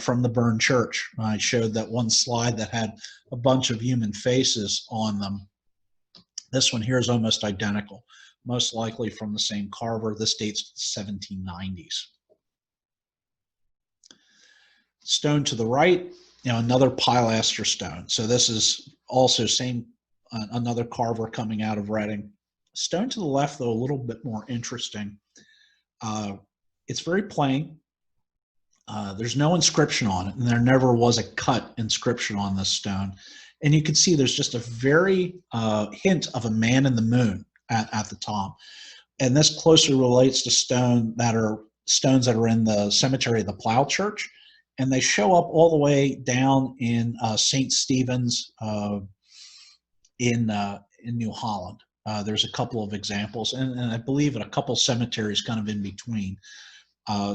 from the burned church. I showed that one slide that had a bunch of human faces on them. This one here is almost identical, most likely from the same carver. This dates to the 1790s. Stone to the right, another pilaster stone. So this is also same, another carver coming out of Reading. Stone to the left, though, a little bit more interesting. It's very plain. There's no inscription on it, and there never was a cut inscription on this stone. And you can see there's just a very hint of a man in the moon at the top. And this closely relates to stones that are in the cemetery of the Plough Church, and they show up all the way down in St. Stephen's in New Holland. There's a couple of examples, and I believe in a couple cemeteries kind of in between.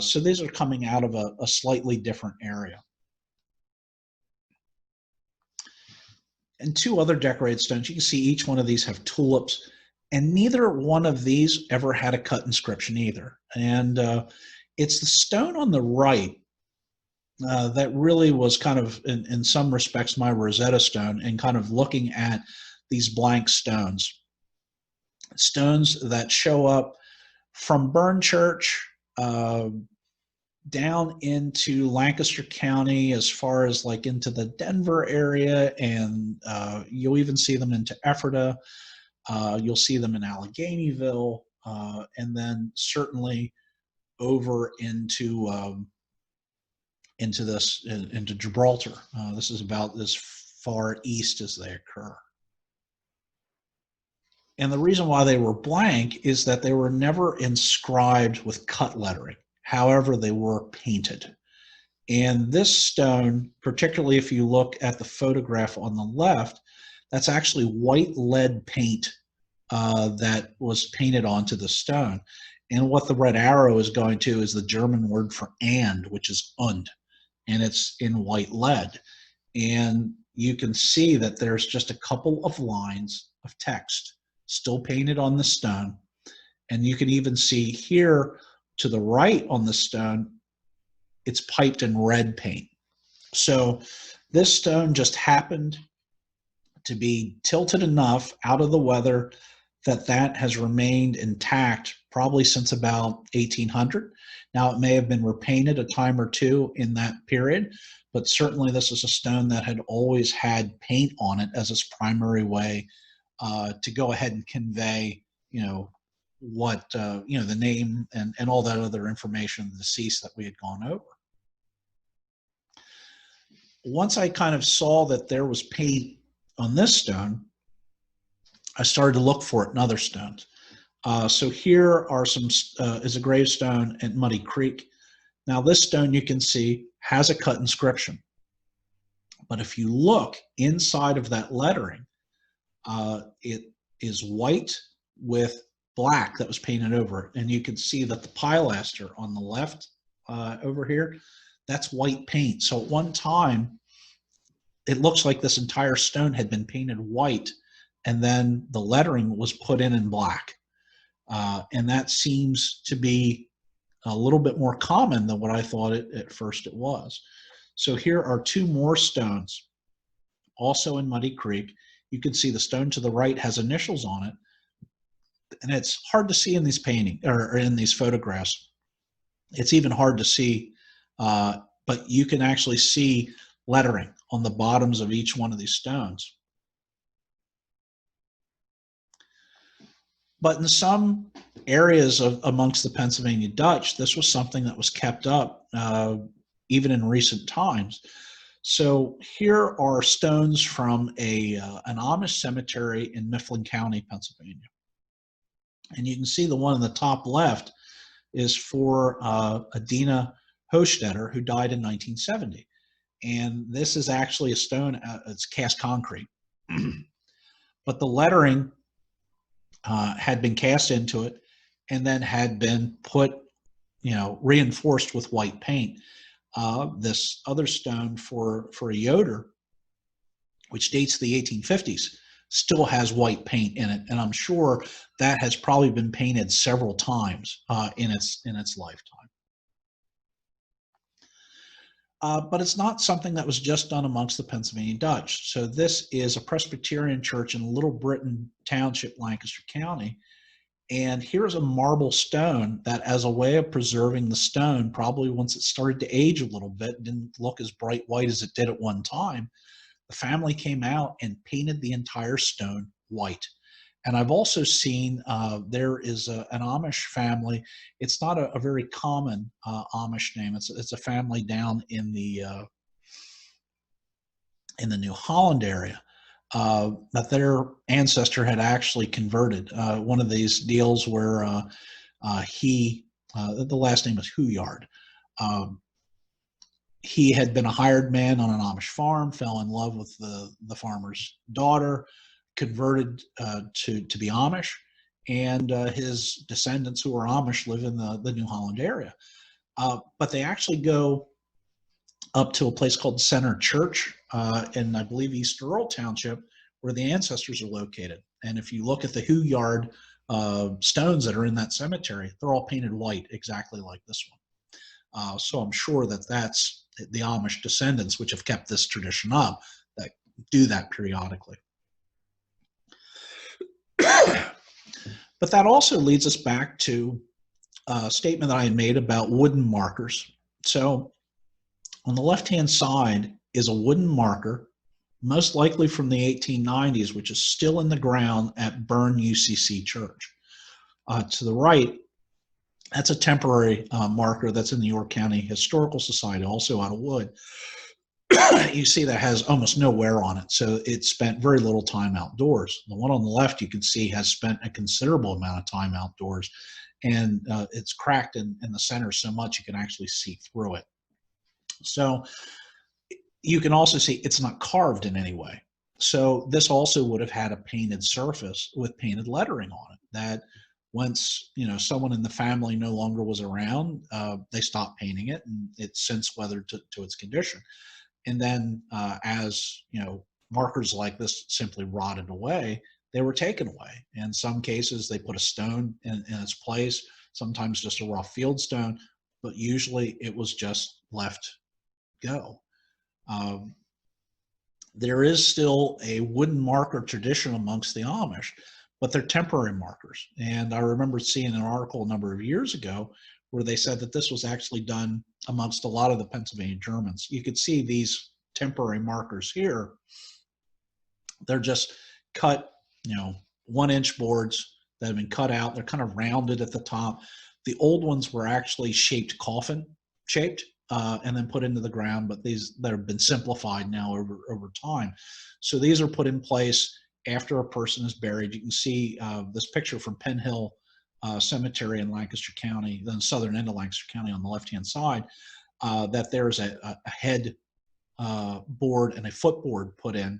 So these are coming out of a slightly different area. And two other decorated stones, you can see each one of these have tulips, and neither one of these ever had a cut inscription either. And it's the stone on the right that really was kind of, in some respects, my Rosetta Stone, and kind of looking at these blank stones. Stones that show up from Burn Church down into Lancaster County, as far as like into the Denver area, and you'll even see them into Ephrata. You'll see them in Alleghenyville, and then certainly over into Gibraltar. This is about as far east as they occur. And the reason why they were blank is that they were never inscribed with cut lettering. However, they were painted. And this stone, particularly if you look at the photograph on the left, that's actually white lead paint that was painted onto the stone. And what the red arrow is going to is the German word for and, which is und, and it's in white lead. And you can see that there's just a couple of lines of text still painted on the stone. And you can even see here to the right on the stone, it's piped in red paint. So this stone just happened to be tilted enough out of the weather that has remained intact probably since about 1800. Now, it may have been repainted a time or two in that period, but certainly this is a stone that had always had paint on it as its primary way to go ahead and convey, what, the name and all that other information of the deceased that we had gone over. Once I kind of saw that there was paint on this stone, I started to look for it in other stones. So here are is a gravestone at Muddy Creek. Now this stone, you can see, has a cut inscription. But if you look inside of that lettering, it is white with black that was painted over it. And you can see that the pilaster on the left over here, that's white paint. So at one time, it looks like this entire stone had been painted white, and then the lettering was put in black. And that seems to be a little bit more common than what I thought at first it was. So here are two more stones, also in Muddy Creek. You can see the stone to the right has initials on it, and it's hard to see in these paintings or in these photographs. It's even hard to see, but you can actually see lettering on the bottoms of each one of these stones. But in some areas amongst the Pennsylvania Dutch, this was something that was kept up even in recent times. So here are stones from an Amish cemetery in Mifflin County, Pennsylvania. And you can see the one in the top left is for Adina Hostetter, who died in 1970. And this is actually a stone, it's cast concrete. But the lettering had been cast into it and then had been put, reinforced with white paint. This other stone for a Yoder, which dates to the 1850s, still has white paint in it, and I'm sure that has probably been painted several times in its lifetime. But it's not something that was just done amongst the Pennsylvania Dutch. So this is a Presbyterian church in Little Britain Township, Lancaster County. And here's a marble stone that, as a way of preserving the stone, probably once it started to age a little bit, didn't look as bright white as it did at one time, the family came out and painted the entire stone white. And I've also seen there is an Amish family. It's not a very common Amish name. It's a family down in the New Holland area that their ancestor had actually converted. One of these deals where the last name is Huyard. He had been a hired man on an Amish farm, fell in love with the farmer's daughter, converted to be Amish, and his descendants who are Amish live in the New Holland area. But they actually go up to a place called Center Church in, I believe, East Earl Township, where the ancestors are located. And if you look at the Huyard stones that are in that cemetery, they're all painted white, exactly like this one. So I'm sure that that's the Amish descendants, which have kept this tradition up, that do that periodically. But that also leads us back to a statement that I had made about wooden markers. So on the left-hand side is a wooden marker, most likely from the 1890s, which is still in the ground at Bern UCC Church. To the right, that's a temporary marker that's in the York County Historical Society, also out of wood. You see that has almost no wear on it, so it spent very little time outdoors. The one on the left, you can see, has spent a considerable amount of time outdoors, and it's cracked in the center so much you can actually see through it. So you can also see it's not carved in any way. So this also would have had a painted surface with painted lettering on it, that once someone in the family no longer was around, they stopped painting it, and it's since weathered to its condition. And then as markers like this simply rotted away, they were taken away. In some cases, they put a stone in its place, sometimes just a rough field stone, but usually it was just left go. There is still a wooden marker tradition amongst the Amish, but they're temporary markers. And I remember seeing an article a number of years ago where they said that this was actually done amongst a lot of the Pennsylvania Germans. You could see these temporary markers here. They're just cut, 1-inch boards that have been cut out. They're kind of rounded at the top. The old ones were actually shaped, coffin shaped, and then put into the ground, but these that have been simplified now over time. So these are put in place after a person is buried. You can see this picture from Penn Hill Cemetery in Lancaster County, then southern end of Lancaster County on the left-hand side, that there's a head board and a footboard put in,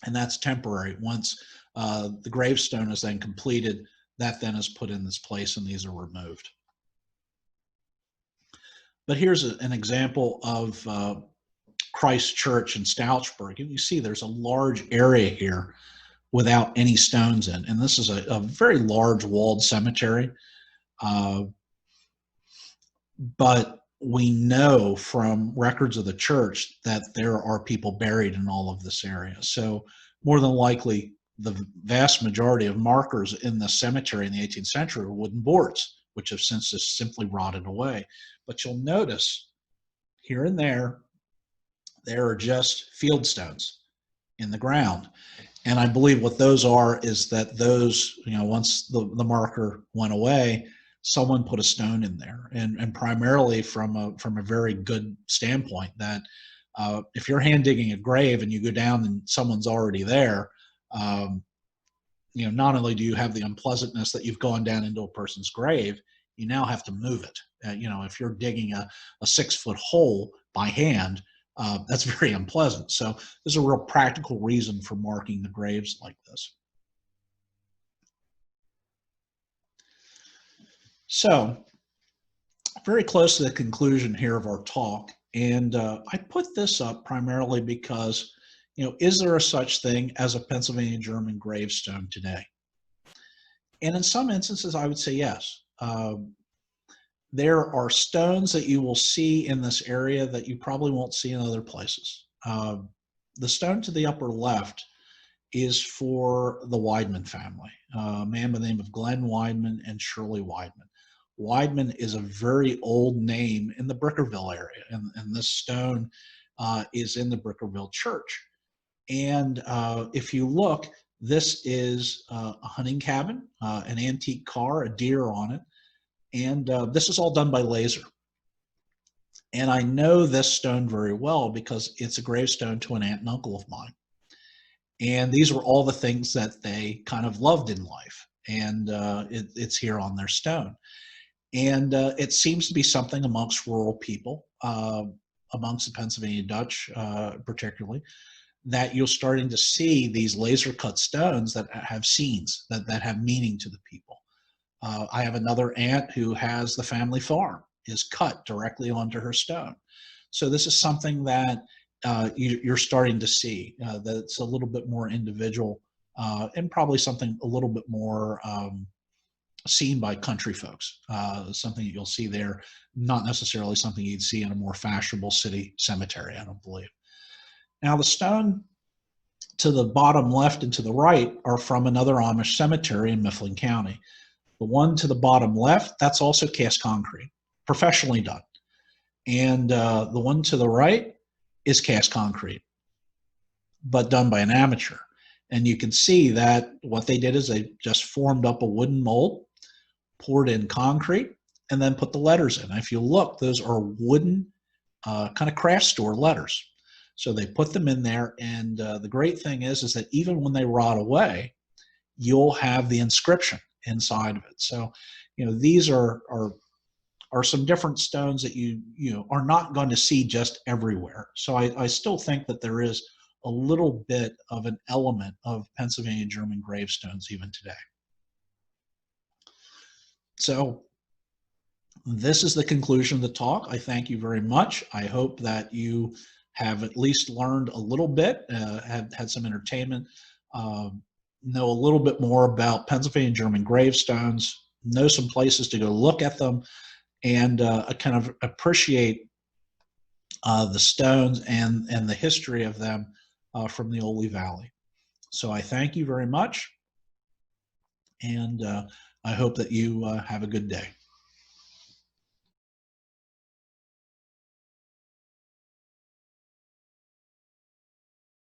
and that's temporary. Once the gravestone is then completed, that then is put in this place and these are removed. But here's an example of Christ Church in Stouchburg. And you see there's a large area here without any stones in. And this is a very large walled cemetery. But we know from records of the church that there are people buried in all of this area. So more than likely, the vast majority of markers in the cemetery in the 18th century are wooden boards, which have since just simply rotted away. But you'll notice here and there are just field stones in the ground. And I believe what those are is that those, once the marker went away, someone put a stone in there. And primarily from a very good standpoint, that if you're hand digging a grave and you go down and someone's already there, not only do you have the unpleasantness that you've gone down into a person's grave, you now have to move it. If you're digging a 6-foot hole by hand, that's very unpleasant. So there's a real practical reason for marking the graves like this. So very close to the conclusion here of our talk. And I put this up primarily because is there a such thing as a Pennsylvania German gravestone today? And in some instances, I would say yes. There are stones that you will see in this area that you probably won't see in other places. The stone to the upper left is for the Weidman family, a man by the name of Glenn Weidman and Shirley Weidman. Weidman is a very old name in the Brickerville area, and this stone is in the Brickerville church. And if you look, this is a hunting cabin, an antique car, a deer on it, and this is all done by laser. And I know this stone very well because it's a gravestone to an aunt and uncle of mine. And these were all the things that they kind of loved in life. And it's here on their stone. And it seems to be something amongst rural people, amongst the Pennsylvania Dutch particularly, that you're starting to see these laser cut stones that have scenes, that have meaning to the people. I have another aunt who has the family farm, is cut directly onto her stone. So this is something that you're starting to see, that's a little bit more individual and probably something a little bit more seen by country folks, something that you'll see there, not necessarily something you'd see in a more fashionable city cemetery, I don't believe. Now the stone to the bottom left and to the right are from another Amish cemetery in Mifflin County. The one to the bottom left, that's also cast concrete, professionally done. And the one to the right is cast concrete, but done by an amateur. And you can see that what they did is they just formed up a wooden mold, poured in concrete, and then put the letters in. And if you look, those are wooden kind of craft store letters. So they put them in there, and the great thing is that even when they rot away, you'll have the inscription inside of it. So, these are some different stones that you are not going to see just everywhere. So I still think that there is a little bit of an element of Pennsylvania German gravestones even today. So this is the conclusion of the talk. I thank you very much. I hope that you have at least learned a little bit, had some entertainment, know a little bit more about Pennsylvania German gravestones, know some places to go look at them, and kind of appreciate the stones and the history of them from the Oley Valley. So I thank you very much, and I hope that you have a good day.